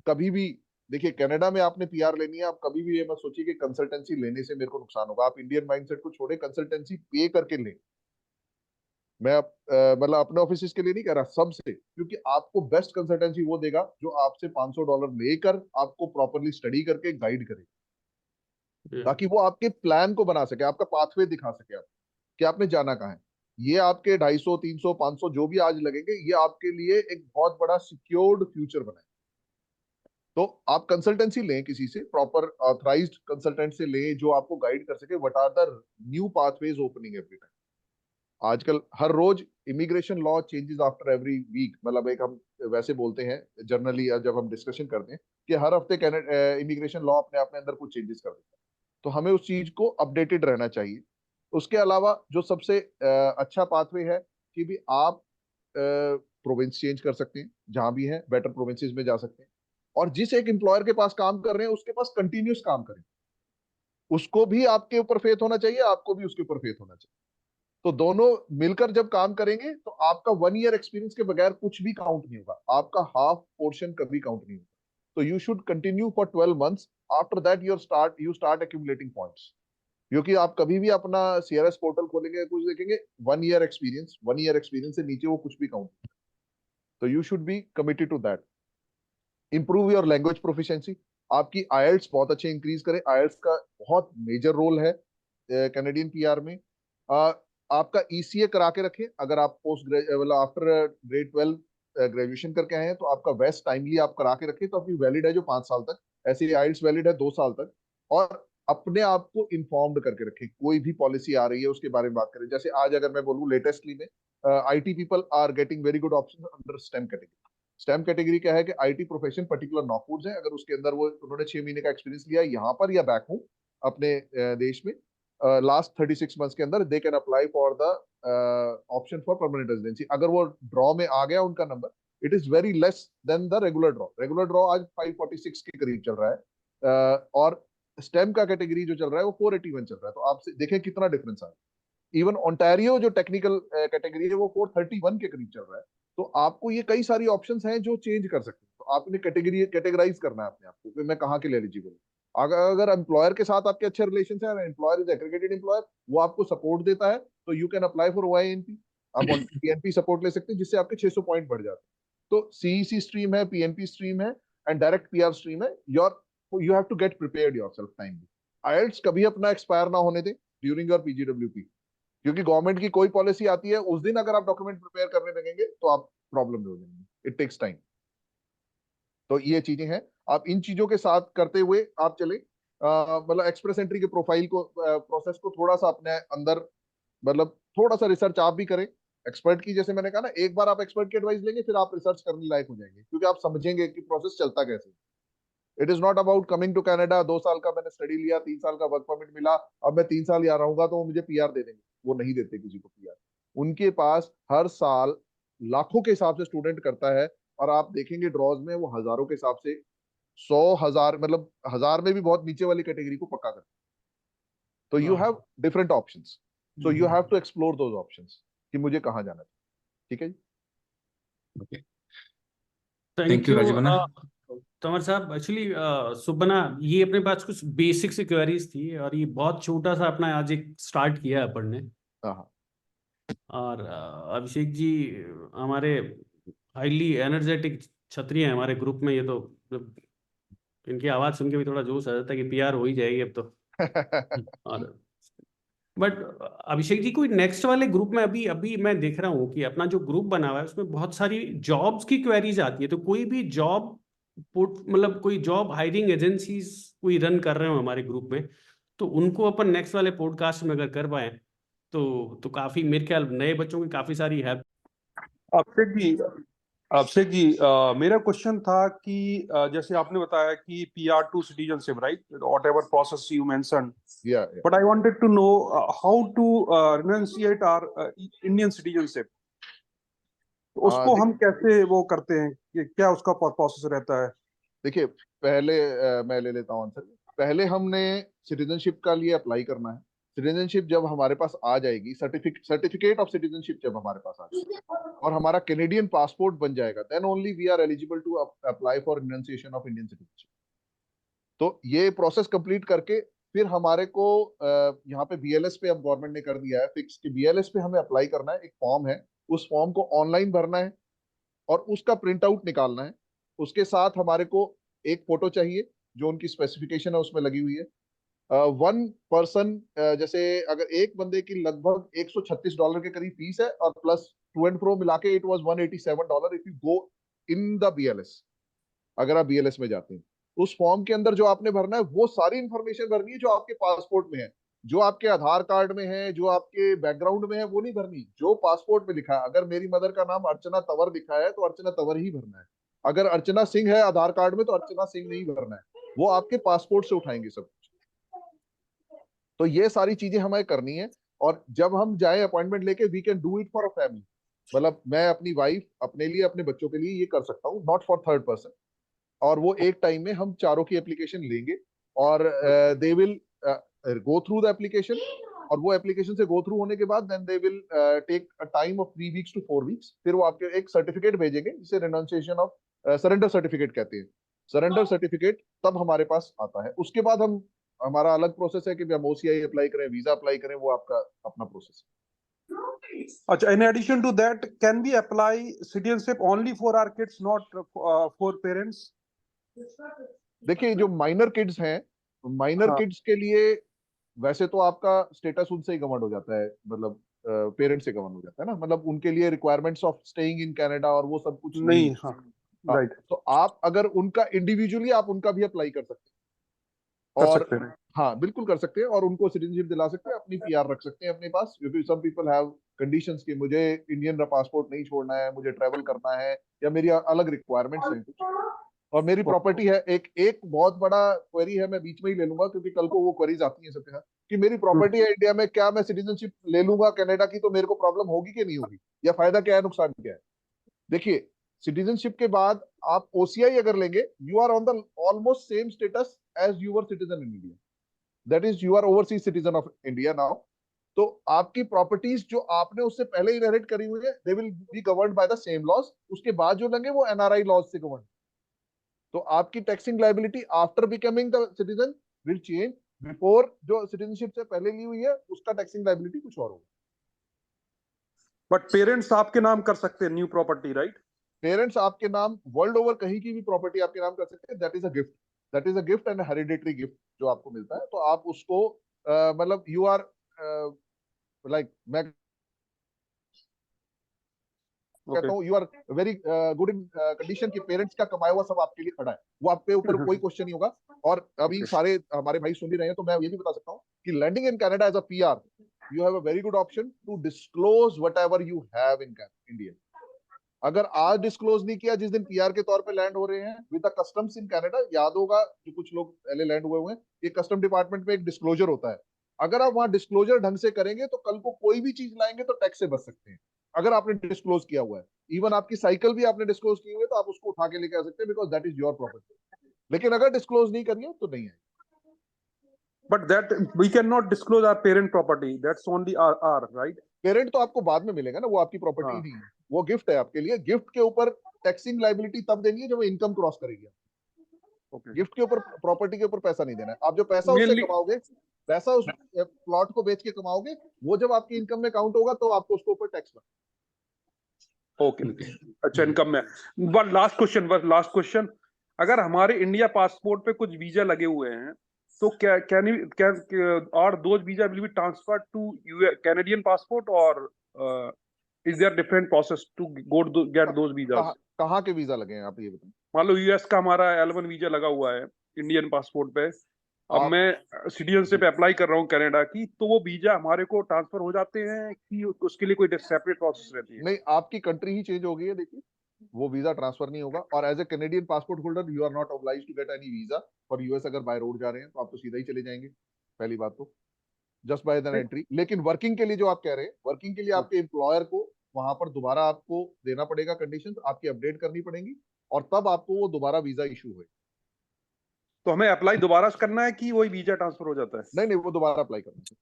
कभी भी, देखिए कनाडा में आपने पीआर लेनी है, आप कभी भी ये मत सोचिए कि कंसल्टेंसी लेने से मेरे को नुकसान होगा। आप इंडियन माइंडसेट को छोड़े, कंसल्टेंसी पे करके लें। मैं मतलब अपने ऑफिस के लिए नहीं कह रहा, सबसे, क्योंकि आपको बेस्ट कंसल्टेंसी वो देगा जो आपसे $500 लेकर आपको प्रॉपरली स्टडी करके गाइड करे, ताकि वो आपके प्लान को बना सके, आपका पाथवे दिखा सके आप कि आपने जाना कहाँ है। ये आपके 250, 300, 500 जो भी आज लगेंगे, ये आपके लिए एक बहुत बड़ा सिक्योर्ड फ्यूचर बनाए। तो आप कंसल्टेंसी लें, किसी से प्रॉपर ऑथराइज्ड कंसल्टेंट से लें जो आपको गाइड कर सके what are the new pathways opening every time. आजकल हर रोज immigration law changes after every week, मतलब एक हम वैसे बोलते हैं जनरली जब हम डिस्कशन करते हैं कि हर हफ्ते इमिग्रेशन लॉ अपने आप में अंदर कुछ चेंजेस कर देता है। तो हमें उस चीज को अपडेटेड रहना चाहिए। उसके अलावा जो सबसे अच्छा पाथवे है कि भी आप प्रोविंस चेंज कर सकते हैं, जहां भी है बेटर प्रोविंसेस में जा सकते हैं। और जिस एक एम्प्लॉयर के पास काम कर रहे हैं उसके पास कंटिन्यूस काम करें, उसको भी आपके ऊपर फेथ होना चाहिए, आपको भी उसके ऊपर फेथ होना चाहिए। तो दोनों मिलकर जब काम करेंगे तो आपका 1 ईयर एक्सपीरियंस के बगैर कुछ भी काउंट नहीं होगा, आपका हाफ पोर्शन कभी काउंट नहीं होगा। तो you should continue for 12 months। After that you start accumulating points, क्योंकि आप कभी भी अपना सीआरएस पोर्टल खोलेंगे, कुछ देखेंगे 1 ईयर एक्सपीरियंस से नीचे वो कुछ भी काउंट नहीं। तो you should be committed to that. Improve your language proficiency, आपकी आईएलटीएस बहुत अच्छे इंक्रीज करें। आईएलटीएस का बहुत मेजर रोल है कैनेडियन पीआर में। आपका ईसीए करा के रखें, अगर आप पोस्ट मतलब आफ्टर ग्रेड 12 ग्रेजुएशन करके आए हैं तो आपका वेस्ट टाइमली आप करा के रखें, तो आपकी वैलिड है जो 5 साल तक। ऐसे ही आईएलटीएस वैलिड है 2 साल तक। और अपने आप को इन्फॉर्म्ड करके रखें, कोई भी पॉलिसी आ रही है उसके बारे में बात करें। जैसे आज अगर मैं बोलूँ लेटेस्टली में IT people are getting very good option under STEM category. STEM category क्या है कि आईटी प्रोफेशन पर्टिकुलर नॉकवुड्स है, अगर उसके अंदर वो उन्होंने 6 महीने का एक्सपीरियंस लिया यहाँ पर या बैक होम अपने देश में लास्ट 36 मंथ्स के अंदर, they can apply for the option for permanent residency. अगर वो ड्रॉ में आ गया उनका number, it is very less than the regular draw. Regular draw आज 546 के करीब चल रहा है, और स्टेम का कैटेगरी जो चल रहा है वो 481 चल रहा है। तो आप देखें कितना डिफरेंस है। इवन ओंटारियो जो टेक्निकल कैटेगरी है वो 431 के करीब चल रहा है। तो आपको ये कई सारी ऑप्शंस हैं जो चेंज कर सकते हैं। तो आपने कैटेगराइज करना है अपने आप को कि मैं कहाँ के लिए एलिजिबल हूँ। अगर एम्प्लॉयर के साथ आपके अच्छे रिलेशन है, एम्प्लॉयर इज एग्रीगेटेड एम्प्लॉयर, वो आपको सपोर्ट देता है, तो यू कैन अप्लाई फॉर वाईएनपी। आप पीएनपी सपोर्ट ले सकते हैं जिससे आपके 600 पॉइंट बढ़ जाते हैं। तो सीईसी स्ट्रीम है, पीएनपी स्ट्रीम है एंड डायरेक्ट पीआर स्ट्रीम है। You have to get prepared yourself timely. IELTS कभी अपना एक्सपायर ना होने दें ड्यूरिंग योर पीजीडब्ल्यूपी, क्योंकि गवर्नमेंट की कोई पॉलिसी आती है उस दिन अगर आप डॉक्यूमेंट प्रिपेयर करने लगेंगे तो आप प्रॉब्लम में हो जाएंगे। It takes time. तो ये चीजें हैं, आप इन चीजों के साथ करते हुए आप चले। मतलब एक्सप्रेस एंट्री के प्रोफाइल को प्रोसेस को थोड़ा सा अपने अंदर, मतलब थोड़ा सा रिसर्च आप भी करें एक्सपर्ट की। जैसे मैंने कहा ना, एक बार आप एक्सपर्ट की एडवाइस लेंगे फिर आप रिसर्च करने लायक हो जाएंगे, क्योंकि आप समझेंगे कि प्रोसेस चलता कैसे। It is not about coming to Canada, 2 साल का मैंने स्टडी लिया, 3 साल का वर्क परमिट मिला, अब मैं 3 साल यहाँ रहूंगा तो वो मुझे पीआर दे देंगे। वो नहीं देते किसी को पीआर। उनके पास हर साल लाखों के हिसाब से स्टूडेंट करता है, और आप देखेंगे ड्रॉज में वो हजारों के हिसाब से, 100,000, मतलब 1000 में भी बहुत नीचे वाली कैटेगरी को पक्का करता है। तो you have different options, so you have to explore those options कि मुझे कहाँ जाना चाहिए। ठीक है जी। Okay, thank thank you you Rajeev Anna. Tanwar sahab. Actually Subna, ये अपने पास कुछ बेसिक सी क्वेरीज थी और ये बहुत छोटा सा अपना आज एक स्टार्ट किया है अपन ने। हाँ और अभिषेक जी हमारे हाईली एनर्जेटिक क्षत्रिय हैं हमारे ग्रुप में। ये तो मतलब इनकी आवाज़ सुन के भी थोड़ा जोश आ जाता है कि पीआर हो ही जाएगी अब तो। हाँ। और बट अभिषेक जी, कोई नेक्स्ट वाले ग्रुप में अभी अभी मैं देख रहा हूँ कि अपना जो ग्रुप बना हुआ है उसमें बहुत सारी जॉब्स की क्वेरीज आती है। तो कोई भी जॉब मतलब कोई जॉब हायरिंग एजेंसीज कोई रन कर रहे हो हमारे ग्रुप में, तो उनको अपन नेक्स्ट वाले पॉडकास्ट में अगर कर पाए तो काफी मेरे ख्याल नए बच्चों की काफी सारी हेल्प। अभिषेक जी, मेरा क्वेश्चन था कि जैसे आपने बताया कि PR2 citizenship, right, whatever process you mention, Yeah, but I wanted to know how to renunciate our Indian citizenship. उसको हम कैसे वो करते हैं, कि क्या उसका प्रोसेस रहता है? देखिए पहले मैं ले लेता हूँ आंसर। पहले हमने सिटीजनशिप का लिए अप्लाई करना है। सिटीजनशिप जब हमारे पास आ जाएगी, सर्टिफिकेट ऑफ सिटीजनशिप जब हमारे पास आ जाएगी और हमारा कैनेडियन पासपोर्ट बन जाएगा, then only we are eligible to apply for renunciation of Indian citizenship. तो ये प्रोसेस कंप्लीट करके फिर हमारे को यहाँ पे बीएलएस पे अब गवर्नमेंट ने कर दिया है फिक्स कि बीएलएस पे हमें अप्लाई करना है। एक फॉर्म है, उस फॉर्म को ऑनलाइन भरना है और उसका प्रिंट आउट निकालना है। उसके साथ हमारे को एक फोटो चाहिए जो उनकी स्पेसिफिकेशन है उसमें लगी हुई है। वन पर्सन, जैसे अगर एक बंदे की लगभग $136 के करीब फीस है और प्लस टू एंड फ्रो मिला के it was $187 if you go in the BLS. अगर आप बीएलएस में जाते हैं, उस फॉर्म के अंदर जो आपने भरना है वो सारी इंफॉर्मेशन भरनी है जो आपके पासपोर्ट में है, जो आपके आधार कार्ड में है, जो आपके बैकग्राउंड में है, वो नहीं भरनी। जो पासपोर्ट में लिखा है, अगर मेरी मदर का नाम अर्चना तंवर लिखा है तो अर्चना तंवर ही भरना है। अगर अर्चना सिंह है आधार कार्ड में तो अर्चना सिंह नहीं भरना है। वो आपके पासपोर्ट से उठाएंगे सब कुछ। तो ये सारी चीजें हमें करनी है। और जब हम जाए अपॉइंटमेंट लेके, we can do it for a family. मतलब मैं अपनी वाइफ, अपने लिए, अपने बच्चों के लिए ये कर सकता हूँ, नॉट फॉर थर्ड पर्सन। और वो एक टाइम में हम चारों की एप्लीकेशन लेंगे और they will go through the application. और वो एप्लीकेशन से गो थ्रू होने के बाद then they will take a time of 3 weeks to 4 weeks. फिर वो आपके एक सर्टिफिकेट भेजेंगे जिसे रिनाउंसिएशन ऑफ सरेंडर सर्टिफिकेट कहते हैं। सरेंडर सर्टिफिकेट तब हमारे पास आता है। उसके बाद हम, हमारा अलग प्रोसेस है कि हम ओसीआई अप्लाई करें, वीजा अप्लाई करें, वो आपका अपना प्रोसेस है। अच्छा, in addition to that, can we apply citizenship only for our kids, not for parents? देखिए, जो माइनर किड्स हैं, माइनर हाँ, किड्स के लिए वैसे तो आपका स्टेटस उनसे ही गवर्न हो जाता है, मतलब पेरेंट्स से गवर्न हो जाता है ना। मतलब उनके लिए requirements of staying in Canada और वो सब कुछ नहीं नहीं, है। हाँ, हाँ, राइट, तो आप अगर उनका इंडिविजुअली आप उनका भी अप्लाई कर सकते हैं। कर और सकते हैं। हाँ, बिल्कुल कर सकते हैं और उनको सिटीजनशिप दिला सकते हैं, अपनी पीआर रख सकते हैं अपने पास। क्योंकि सम पीपल हैव कंडीशंस कि मुझे इंडियन पासपोर्ट नहीं छोड़ना है, मुझे ट्रैवल करना है, या मेरी अलग रिक्वायरमेंट्स हैं कुछ, और मेरी प्रॉपर्टी है। एक एक बहुत बड़ा क्वेरी है, मैं बीच में ही ले लूंगा क्योंकि कल को वो क्वेरीज आती हैं सबके साथ, कि मेरी प्रॉपर्टी है इंडिया में, क्या मैं सिटीजनशिप ले लूंगा कनाडा की तो मेरे को प्रॉब्लम होगी कि नहीं होगी, या फायदा क्या है, नुकसान क्या है। देखिए, सिटीजनशिप के बाद आप ओसीआई अगर लेंगे, you are on the almost same status as your citizen in India. That is you are overseas citizen of India now. तो आपकी प्रॉपर्टीज जो आपने उससे पहले इनहेरिट करी हुई है, they will be governed by the same laws. उसके बाद जो लेंगे वो एनआरआई लॉज से गवर्न। तो आपकी taxing liability after becoming the citizen will change. Before जो सिटीजनशिप से पहले ली हुई है उसका टैक्सिंग लाइबिलिटी कुछ और होगा। बट पेरेंट्स आपके नाम कर सकते हैं न्यू प्रॉपर्टी, राइट? पेरेंट्स आपके नाम वर्ल्ड ओवर कहीं की भी प्रॉपर्टी आपके नाम कर सकते हैं। That is a gift. That is a gift and hereditary gift जो आपको मिलता है। तो आप उसको मतलब यू आर लाइक, मैं ओके। कहता हूँ you are very good in condition कि पेरेंट्स का कमाया हुआ सब आपके लिए खड़ा है, वो आपके ऊपर कोई क्वेश्चन नहीं होगा। और अभी सारे हमारे भाई सुन ही रहे हैं, तो मैं ये भी बता सकता हूँ कि landing in Canada as a PR, you have a very good option to disclose whatever you have in India. अगर आज डिस्क्लोज नहीं किया, जिस दिन पीआर के तौर पे लैंड हो रहे हैं with the customs in Canada, याद होगा जो कुछ लोग पहले लैंड हुए हैं, ये कस्टम डिपार्टमेंट में एक डिस्क्लोजर होता है। अगर आप वहां डिस्क्लोजर ढंग से करेंगे तो कल को कोई भी चीज लाएंगे तो टैक्स से बच सकते हैं, अगर आपने डिस्क्लोज किया हुआ है। इवन आपकी साइकिल भी आपने डिस्क्लोज की हुई है तो आप उसको उठा के लेके आ सकते हैं, because that is your property. लेकिन अगर डिस्क्लोज नहीं करिए तो नहीं है। But that we cannot disclose our parent property. That's only our right? Parent तो आपको बाद में मिलेगा ना, वो आपकी प्रॉपर्टी हाँ, नहीं है, वो गिफ्ट है आपके लिए। गिफ्ट के ऊपर टैक्सिंग लाइबिलिटी तब देनी है जब इनकम क्रॉस करेगी। ओके। गिफ्ट के ऊपर, प्रॉपर्टी के ऊपर पैसा नहीं देना है। आप जो पैसा उससे मेनली, कमाओगे, पैसा उस प्लॉट को बेच के कमाओगे, वो जब आपकी इनकम में काउंट होगा तो आपको उसके ऊपर टैक्स लगेगा। ओके, अच्छा, इनकम में। बट लास्ट क्वेश्चन, अगर हमारे इंडिया पासपोर्ट पे कुछ वीजा लगे हुए हैं, तो क्या can are those visa will be transferred to Canadian passport, और is there different process to get those visas? कहाँ के वीजा लगे हैं आप ये बताएं। मान लो यूएस का हमारा L1 वीजा लगा हुआ है इंडियन पासपोर्ट पे, अब आप मैं सिटीजनशिप अप्लाई कर रहा हूँ कनाडा की, तो वो वीजा हमारे को ट्रांसफर हो जाते हैं कि उसके लिए कोई सेपरेट प्रोसेस रहती है? नहीं, आपकी कंट्री ही चेंज हो गई है। देखिए, वो वीजा ट्रांसफर नहीं होगा। और as a Canadian passport holder you are not obliged to get any visa for US. अगर बाय रोड जा रहे हैं तो आप तो सीधा ही चले जाएंगे, पहली बात तो, जस्ट बाय द एंट्री। लेकिन वर्किंग के लिए जो आप कह रहे हैं, वर्किंग के लिए आपके एम्प्लॉयर को वहां पर दोबारा आपको देना पड़ेगा, कंडीशंस आपकी अपडेट करनी पड़ेंगी, और तब आपको वो दोबारा वीजा इशू होगा। तो हमें अप्लाई दोबारा करना है कि वही वीजा ट्रांसफर हो जाता है? नहीं नहीं, वो दोबारा अप्लाई करना है।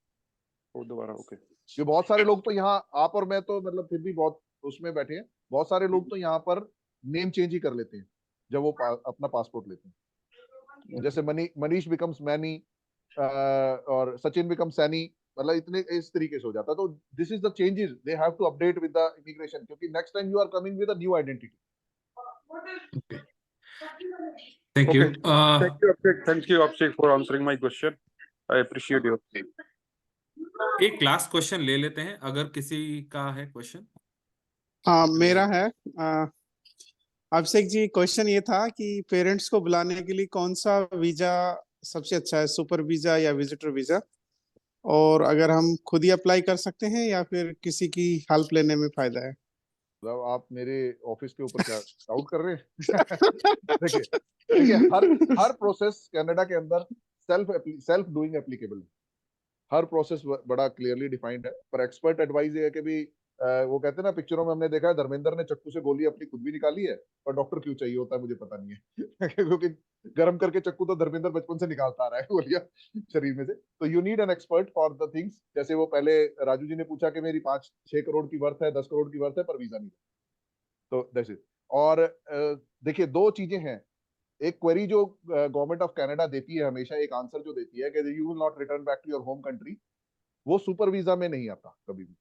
वो दोबारा, ओके। ये बहुत सारे लोग तो यहाँ, आप और मैं तो मतलब फिर भी बहुत उसमें बैठे हैं, बहुत सारे लोग तो यहाँ पर नेम चेंज ही कर लेते हैं जब वो अपना पासपोर्ट लेते हैं। जैसे मनीष बिकम्स मैनी, और सचिन बिकम्स सैनी, मतलब इतने इस तरीके से हो जाता है। तो this is the changes they have to update with the immigration, क्योंकि next time you are coming with a new identity. Okay. Thank you. Thank you, Abhishek, for answering my question. I appreciate your. एक लास्ट क्वेश्चन ले लेते हैं, अगर किसी का है क्वेश्चन। हाँ, मेरा है। अभिषेक जी, क्वेश्चन ये था कि पेरेंट्स को बुलाने के लिए कौन सा वीजा सबसे अच्छा है, सुपर वीजा या विजिटर वीजा? और अगर हम खुद ही अप्लाई कर सकते हैं या फिर किसी की हेल्प लेने में फायदा है? मतलब आप मेरे ऑफिस के ऊपर क्या डाउट कर रहे हैं? देखिए हर प्रोसेस कनाडा के अंदर सेल्फ डूइंग एप्लीकेबल है। हर प्रोसेस बड़ा क्लियरली डिफाइंड है, पर एक्सपर्ट एडवाइस ये है कि भी वो कहते हैं ना, पिक्चरों में हमने देखा है धर्मेंद्र ने चक्कू से गोली अपनी खुद भी निकाली है, पर डॉक्टर क्यों चाहिए होता है मुझे पता नहीं है। क्योंकि गर्म करके चक्कू तो धर्मेंद्र बचपन से निकालता आ रहा है गोलियां शरीर में से। तो you need an expert for the things. जैसे वो पहले राजू जी ने पूछा कि मेरी 5-6 करोड़ की वर्थ है, 10 करोड़ की वर्थ है, पर वीजा नहीं। तो दैट्स इट। और देखिए दो चीजें हैं। एक क्वेरी जो गवर्नमेंट ऑफ कनाडा देती है हमेशा, एक आंसर जो देती है कि you will not return back to your home country, वो सुपर वीजा में नहीं आता कभी भी,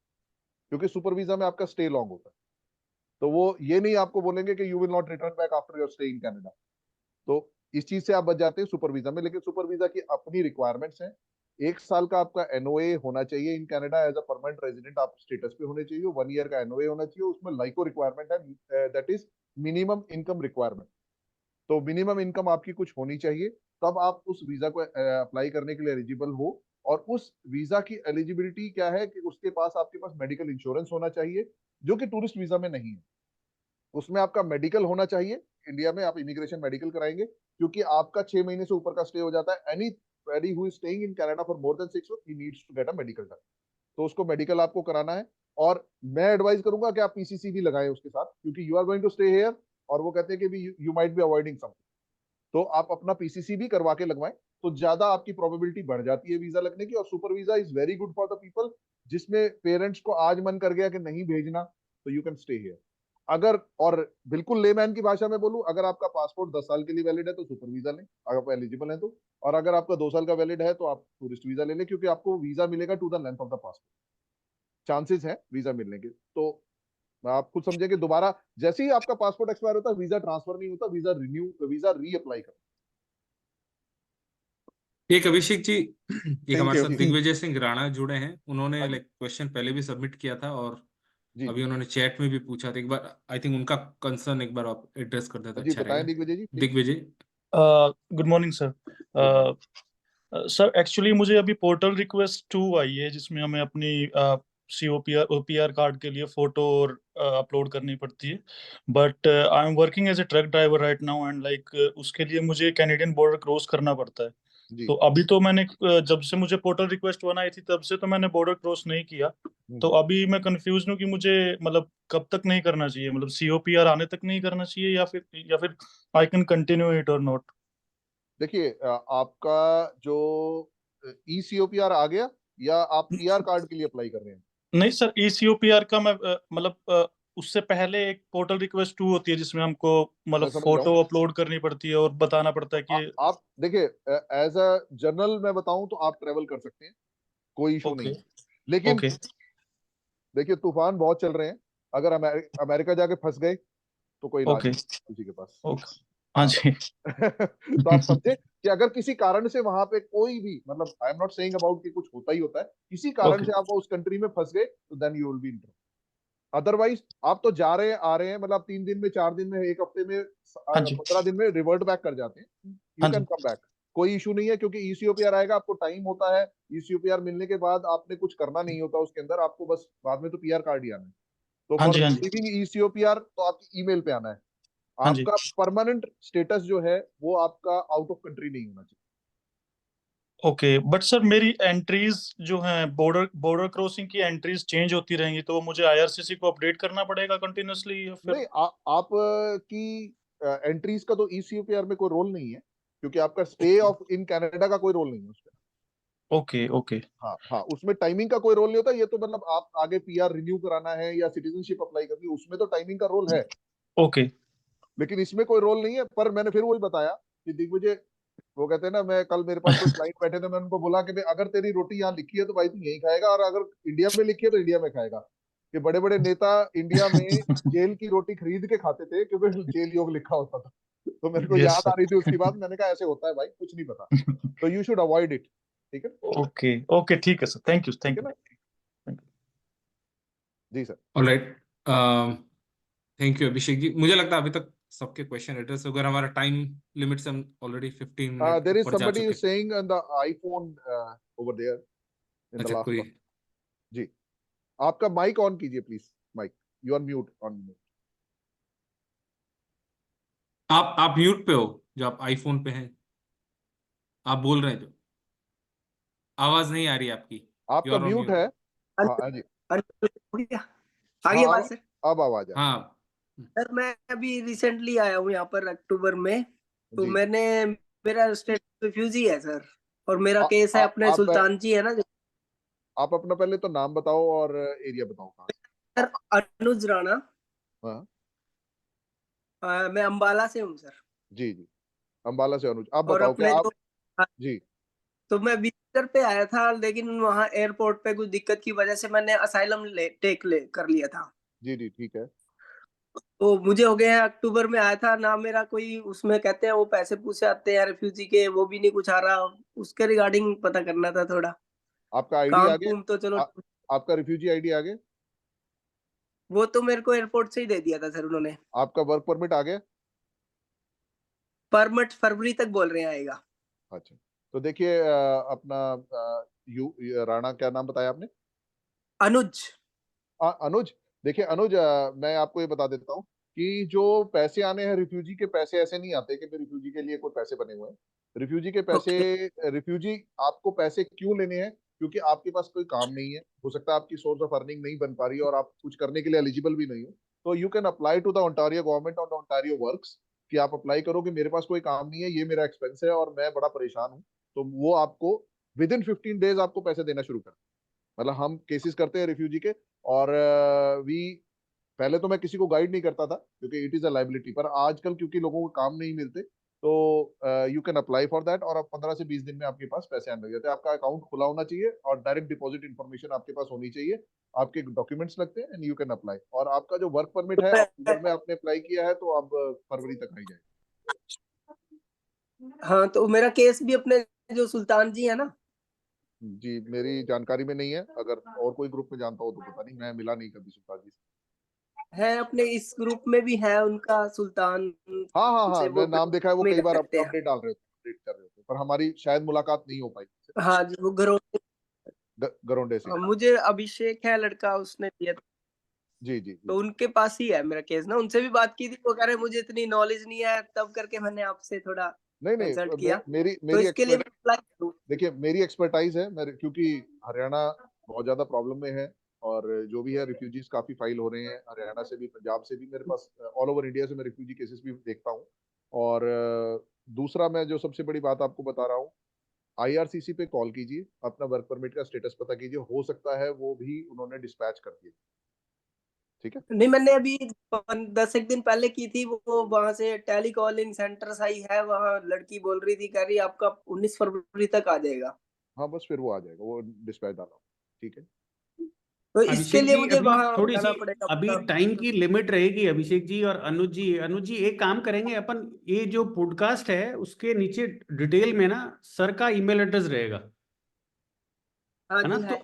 क्योंकि सुपर वीजा में आपका स्टे लॉन्ग होता है। तो वो ये नहीं आपको बोलेंगे कि you will not return back after your stay in Canada. तो इस चीज से आप बच जाते हैं सुपर वीजा में। लेकिन सुपर वीजा की अपनी रिक्वायरमेंट्स हैं। 1 साल का आपका एनओए होना चाहिए in Canada, as a permanent resident आप स्टेटस पे होने चाहिए। 1 ईयर का एनओए होना चाहिए। उसमें लाइको रिक्वायरमेंट है, that is minimum income requirement. तो मिनिमम इनकम आपकी कुछ होनी चाहिए, तब आप उस वीजा को अप्लाई करने के लिए एलिजिबल हो। और उस वीजा की एलिजिबिलिटी क्या है कि उसके पास, आपके पास मेडिकल इंश्योरेंस होना चाहिए, जो कि टूरिस्ट वीजा में नहीं है। उसमें आपका मेडिकल होना चाहिए। इंडिया में आप इमिग्रेशन मेडिकल कराएंगे, क्योंकि आपका 6 महीने से ऊपर का स्टे हो जाता है। Any who is staying in Canada for more than 6 months, he needs to get a medical done. तो उसको मेडिकल आपको कराना है। और मैं एडवाइस करूंगा कि आप पीसीसी भी लगाएं उसके साथ, क्योंकि you are going to stay here, और वो कहते हैं कि you might be avoiding something. तो आप अपना पीसीसी भी करवा के लगवाएं, तो ज्यादा आपकी प्रोबेबिलिटी बढ़ जाती है वीजा लगने की। और super visa is very good for the people जिसमें पेरेंट्स को आज मन कर गया कि नहीं भेजना, तो यू कैन स्टे हियर। अगर, और बिल्कुल लेमैन की भाषा में बोलूं, अगर आपका पासपोर्ट 10 साल के लिए वैलिड है तो सुपर वीजा लें, अगर आप एलिजिबल हैं तो। और अगर आपका 2 साल का वैलिड है तो आप टूरिस्ट वीजा ले लें, क्योंकि आपको वीजा मिलेगा to the length of the passport, chances है वीजा मिलने के। तो आप खुद समझे कि दोबारा जैसे ही आपका पासपोर्ट एक्सपायर होता है, वीजा ट्रांसफर नहीं होता, वीजा रीअप्लाई कर। एक अभिषेक जी, एक थैंक हमारे यू साथ दिग्विजय सिंह राणा जुड़े हैं। उन्होंने हाँ जी, लाइक क्वेश्चन पहले भी सबमिट किया था, और जी अभी जी उन्होंने चैट में भी पूछा था। एक बार आई थिंक उनका कंसर्न एक बार आप एड्रेस कर दें तो जी, अच्छा बताएं रहेगा। Digvijay ji please. Digvijay. Good morning sir. Good sir actually मुझे अभी पोर्टल रिक्वेस्ट 2 आई है, जिसमें हमें अपनी ओपीआर कार्ड के लिए फोटो और अपलोड करनी पड़ती है। But I am working as a truck driver right now, and like उसके लिए मुझे कैनेडियन बॉर्डर क्रॉस करना पड़ता है। जी। तो अभी तो मैंने जब से मुझे पोर्टल रिक्वेस्ट 1 आई थी, तब से तो मैंने बॉर्डर क्रॉस नहीं किया। तो अभी मैं कंफ्यूज हूँ कि मुझे मतलब कब तक नहीं करना चाहिए, मतलब सीओपीआर आने तक नहीं करना चाहिए, या फिर आई कैन कंटिन्यू इट और नॉट? देखिए आपका जो ईसीओपीआर आ गया, या आप पीआर कार्ड के लिए अप्लाई कर रहे हैं? नहीं सर, ईसीओपीआर का मैं मतलब उससे पहले एक पोर्टल रिक्वेस्ट 2 होती है, जिसमें हमको मतलब मैं समझ रहा फोटो हूँ। अपलोड करनी पड़ती है और बताना पड़ता है कि आप देखिए, एज अ जनरल मैं बताऊं तो आप ट्रेवल कर सकते हैं, कोई इशू नहीं ओके। है। लेकिन ओके। देखिए तूफान बहुत चल रहे हैं। अगर अमेरिका जाके फंस गए तो कोई इलाज ओके। नहीं किसी के पास। ओके। हाँ हाँ। जी। तो आप समझे कि अगर किसी कारण से वहां पे कोई भी, मतलब I am not saying about कि कुछ होता ही होता है, किसी कारण ओके। से आप उस कंट्री में फंस गए, तो then you will be in trouble. Otherwise आप तो जा रहे हैं आ रहे हैं, मतलब 3 दिन में, 4 दिन में, एक हफ्ते में, हाँ जी। 15 दिन में रिवर्ट बैक कर जाते हैं। यू हाँ कैन जी। कम बैक, कोई इशू नहीं है। क्योंकि ईसीओपीआर आएगा, आपको टाइम होता है। ईसीओपीआर मिलने के बाद आपने कुछ करना नहीं होता उसके अंदर, आपको बस बाद में तो पीआर कार्ड ही आना है। तो हाँ फॉर जी। हाँ जी। रिसीविंग ईसीओपीआर तो आपकी ईमेल पे आना है। हाँ जी। आपका परमानेंट स्टेटस जो है वो आपका आउट ऑफ कंट्री नहीं होना चाहिए। ओके, बट सर मेरी एंट्रीज जो हैं, बॉर्डर क्रॉसिंग की एंट्रीज चेंज होती रहेंगी, तो मुझे आईआरसीसी को अपडेट करना पड़ेगा कंटिन्यूअसली, या फिर? नहीं, आप की एंट्रीज का तो ईसीओपीआर में कोई रोल नहीं है। क्योंकि आपका स्टे ऑफ इन कनाडा का कोई रोल नहीं है उसमें। ओके ओके हाँ हाँ, उसमें टाइमिंग का कोई रोल नहीं होता। ये तो मतलब आप आगे पीआर रिन्यू कराना है या सिटीजनशिप अप्लाई करनी है, उसमें तो टाइमिंग का रोल है, ओके लेकिन इसमें कोई रोल नहीं है। पर मैंने फिर वही बताया कि दिग्विजय, वो कहते हैं ना, मैं कल मेरे पास कोई क्लाइंट बैठे थे, मैंने उनको बोला कि भाई अगर तेरी रोटी यहाँ लिखी है तो भाई तू यहीं खाएगा, और अगर इंडिया में लिखी है तो इंडिया में खाएगा। कि बड़े बड़े नेता इंडिया में जेल की रोटी खरीद के खाते थे क्योंकि जेल योग लिखा होता था। तो मेरे को यस याद आ रही थी उसकी बात, मैंने कहा ऐसे होता है भाई, कुछ नहीं पता, सर। तो यू शुड अवॉइड इट। ठीक है, ओके ओके ठीक है सर, थैंक यू ठीक थैंक है ना? यू। जी sir. Alright, thank you Abhishek ji. मुझे लगता है अभी तक सबके क्वेश्चन एड्रेस, अगर हमारा टाइम लिमिट से हम ऑलरेडी 15 मिनट देयर इज ऊपर जा समबडी चुके is saying on the iPhone over there in the अच्छा, लास्ट कोई वन। जी, आपका माइक ऑन कीजिए please, mic, you are mute on. आप म्यूट पे हो, जो आप आईफोन पे हैं, आप बोल रहे हैं जो आवाज नहीं आ रही आपकी, यू आपका आर ऑन म्यूट है। म्यूट। हाँ हाँ जी, हो गया। आ गई हाँ आवाज सर। अब आवाज आ रही हाँ सर मैं अभी रिसेंटली आया हूँ यहाँ पर अक्टूबर में, है। तो जी, मेरा स्टेट रिफ्यूजी है सर, और मेरा आ, केस आ, है अपने आप सुल्तान जी है ना आप अपना पहले तो नाम बताओ और एरिया बताओ कहाँ से। सर, अनुज राणा। हाँ मैं अंबाला से हूँ सर। जी जी, अंबाला से अनुज। आप और बताओ क्या अपने आप। जो जी तो मैं विजिटर पे आया था, लेकिन वहाँ एयरपोर्ट पे कुछ दिक्कत की वजह से मैंने असाइलम ले कर लिया था। जी जी, ठीक है। तो मुझे हो गया, अक्टूबर में आया था ना, मेरा कोई उसमें कहते हैं वो पैसे पूसे आते हैं रिफ्यूजी के, वो भी नहीं कुछ आ रहा। उसके रिगार्डिंग पता करना था थोड़ा। आपका आईडी काम आ गया? कुम तो चलो, आपका रिफ्यूजी आईडी आ गया? वो तो मेरे को एयरपोर्ट से ही दे दिया था सर उन्होंने। आपका वर्क परमिट आ गया? परमिट फरवरी तक बोल रहे हैं आएगा। अच्छा, तो देखिए अपना राणा, क्या नाम बताया आपने? अनुज। अनुज। देखिए अनुज, मैं आपको ये बता देता हूँ कि जो पैसे आने हैं रिफ्यूजी के, पैसे ऐसे नहीं आते कि रिफ्यूजी के लिए कोई पैसे बने हुए हैं। रिफ्यूजी के पैसे, ओके। रिफ्यूजी आपको पैसे क्यों लेने हैं? क्योंकि आपके पास कोई काम नहीं है, हो सकता है आपकी सोर्स ऑफ अर्निंग नहीं बन पा रही है और आप कुछ करने के लिए एलिजिबल भी नहीं हो। तो you can apply to the Ontario government और ओंटारियो वर्क्स, कि आप अप्लाई करो कि मेरे पास कोई काम नहीं है, ये मेरा एक्सपेंस है और मैं बड़ा परेशान हूँ। तो वो आपको विद इन 15 डेज आपको पैसे देना शुरू कर, मतलब हम केसेस करते हैं रिफ्यूजी के। और वी पहले तो मैं किसी को गाइड नहीं करता था क्योंकि इट इज अ लाइबिलिटी, पर आजकल क्योंकि लोगों को काम नहीं मिलते, तो you can apply for that, और अब 15 से 20 दिन में आपके पास पैसे आने लग जाते हैं। आपका अकाउंट खुला होना चाहिए और डायरेक्ट डिपॉजिट इन्फॉर्मेशन आपके पास होनी चाहिए, आपके डॉक्यूमेंट्स लगते हैं, एंड यू कैन अप्लाई। और आपका जो वर्क परमिट तो है अक्टूबर में आपने अप्लाई किया है, तो अब फरवरी तक आ जाएगा। हाँ, तो मेरा केस भी अपने जो सुल्तान जी है ना। जी, मेरी जानकारी में नहीं है, अगर और कोई ग्रुप में जानता हो तो पता नहीं, मैं मिला नहीं कभी सुल्तान जी से। है अपने इस ग्रुप में भी है उनका, सुल्तान हाँ हाँ हाँ, से वो मैं नाम देखा है, वो में कई बार रहते हैं। अपडेट डाल रहे थे, अपडेट कर रहे थे, पर हमारी शायद मुलाकात नहीं हो पाई हाँ जी, वो घरों गरोंडे से। मुझे अभिषेक है लड़का, उसने दिया था। जी जी जी। तो उनके पास ही है मेरा केस ना, उनसे भी बात की थी, वो कह रहे मुझे इतनी नॉलेज नहीं है, तब करके मैंने आपसे थोड़ा नहीं कंसल्ट नहीं, किया। मेरी तो मेरी इसके लिए मैं एक्सपर्ट अप्लाई करूँ। देखिए, मेरी एक्सपर्टाइज है, मेरे, क्योंकि हरियाणा बहुत ज्यादा प्रॉब्लम में है, और जो भी है रिफ्यूजीज काफी फाइल हो रहे हैं, हरियाणा से भी, पंजाब से भी, मेरे पास ऑल ओवर इंडिया से मैं रिफ्यूजी केसेस भी देखता हूँ। और दूसरा, मैं जो सबसे बड़ी बात आपको बता रहा हूँ, आईआरसीसी पे कॉल कीजिए, अपना वर्क परमिट का स्टेटस पता कीजिए, हो सकता है वो भी उन्होंने डिस्पैच कर दिया। ठीक है, नहीं, मैंने अभी 10 एक दिन पहले की थी, वो वहां से टेलीकॉलिंग सेंटर सही है, वहां लड़की बोल रही थी, कह रही आपका 19 फरवरी तक आ जाएगा। हाँ बस फिर वो आ जाएगा, वो डिस्पैच डाला। ठीक है, तो इसके अभिषेक लिए जी मुझे अभी वहां थोड़ी सी जाना पड़ेगा अभी अपना। टाइम की लिमिट रहेगी अभिषेक जी और अनुज जी एक काम करेंगे अपन, ये जो पॉडकास्ट है उसके नीचे डिटेल में ना सर का ईमेल एड्रेस रहेगा, हाँ है ना? जी तो है।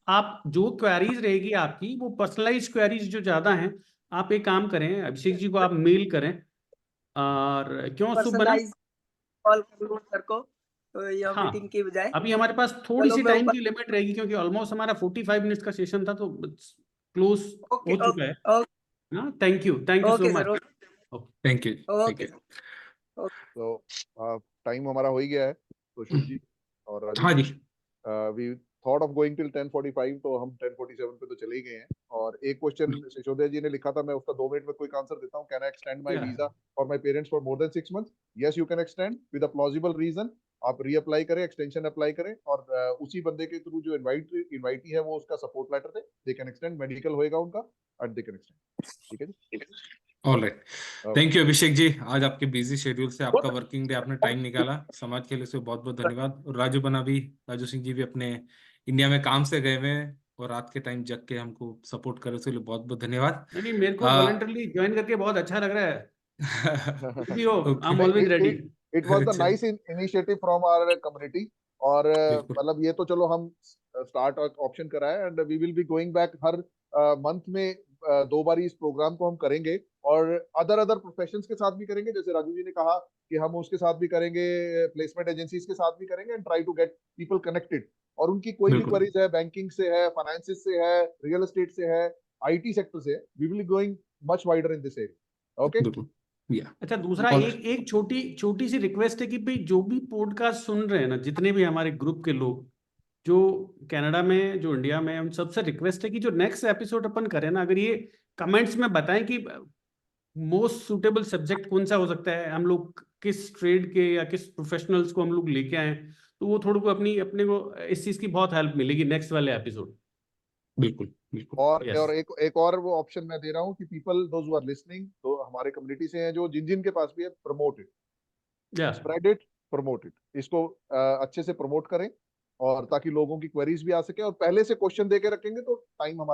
आप जो क्वेरीज रहेगी आपकी, वो पर्सनलाइज क्वेरीज जो ज्यादा हैं, आप एक काम करें, अभिषेक जी को आप मेल करें। और क्यों शुभ बना? पर्सनलाइज कॉल करूँ सर को, तो या हाँ, मीटिंग की बजाय। अभी हमारे पास थोड़ी चलो सी मैं टाइम की लिमिट रहेगी क्योंकि ऑलमोस्ट हमारा 45 मिनट्स का सेशन था, तो क्लोज ओके हो चुका है ओके ना। Thank you so okay sir, much. Thank you. Thank okay you. Sir. तो टाइम हमारा हो ही गया है, तो शुभ जी और राजू हाँ जी, जी। We thought of going till 10:45, तो हम 10:47 पे तो चले ही गए हैं। और एक क्वेश्चन सिसोदिया जी ने लिखा था, मैं उसका 2 मिनट में क्विक आंसर देता हूँ। Can I extend my Yeah. Visa for my parents for more than 6 months? Yes, you can extend with a plausible reason. आप रीअप्लाई करें, एक्सटेंशन अप्लाई करें, और उसी बंदे के थ्रू जो इनवाइटी है वो उसका सपोर्ट लेटर दे, दे कैन एक्सटेंड, मेडिकल होएगा उनका एंड दे कैन एक्सटेंड। ठीक है जी। Alright, thank you Abhishek ji. आज आपके बिजी शेड्यूल से आपका वर्किंग डे आपने टाइम निकाला समाज के लिए, से बहुत बहुत धन्यवाद। और राजू सिंह जी भी अपने इंडिया में काम से गए हुए हैं और रात के टाइम जग के हमको सपोर्ट करे, उसके लिए बहुत बहुत धन्यवाद। नहीं, मेरे को वॉलंटरली ज्वाइन करके बहुत अच्छा लग रहा है। कुछ भी हो, I am okay, always ready. It was the अच्छा, nice initiative from our community. और बिल्कुल मतलब ये तो चलो हम स्टार्ट ऑप्शन कराए, and we will be going back हर मंथ में 2 बारी इस प्रोग्राम को हम करेंगे। और अदर प्रोफेशंस के साथ भी करेंगे, जैसे राजू जी ने कहा कि हम उसके साथ भी करेंगे, प्लेसमेंट एजेंसीज के साथ भी करेंगे, and try to get people connected. और उनकी कोई भी बिल्कुल क्वेरीज है, बैंकिंग से है, फाइनेंसिस से है, रियल एस्टेट से है, आईटी सेक्टर से है, we will be going much wider in this area. Okay. बिल्कुल, या अच्छा, दूसरा और एक छोटी छोटी सी रिक्वेस्ट है कि भाई जो भी पॉडकास्ट सुन रहे हैं ना, जितने भी हमारे ग्रुप के लोग जो कनाडा में, जो इंडिया में, उन सबसे रिक्वेस्ट है कि जो नेक्स्ट एपिसोड अपन करें ना, अगर ये कमेंट्स में बताएं कि मोस्ट सुटेबल सब्जेक्ट कौन सा हो सकता है, हम लोग किस ट्रेड के या किस प्रोफेशनल्स को हम लोग लेके आए, तो वो थोड़ा को अपने को इस चीज की बहुत हेल्प मिलेगी नेक्स्ट वाले एपिसोड। बिल्कुल बिल्कुल और यस, एक और वो ऑप्शन मैं दे रहा हूँ कि people those who are listening, तो हमारे कम्युनिटी से हैं जो जिन के पास भी है, promote it, yes. Spread it, promote it. इसको अच्छे से प्रमोट करें, और ताकि लोगों की क्वेरीज भी आ सके, और पहले से क्वेश्चन दे के रखेंगे तो टाइम हमारे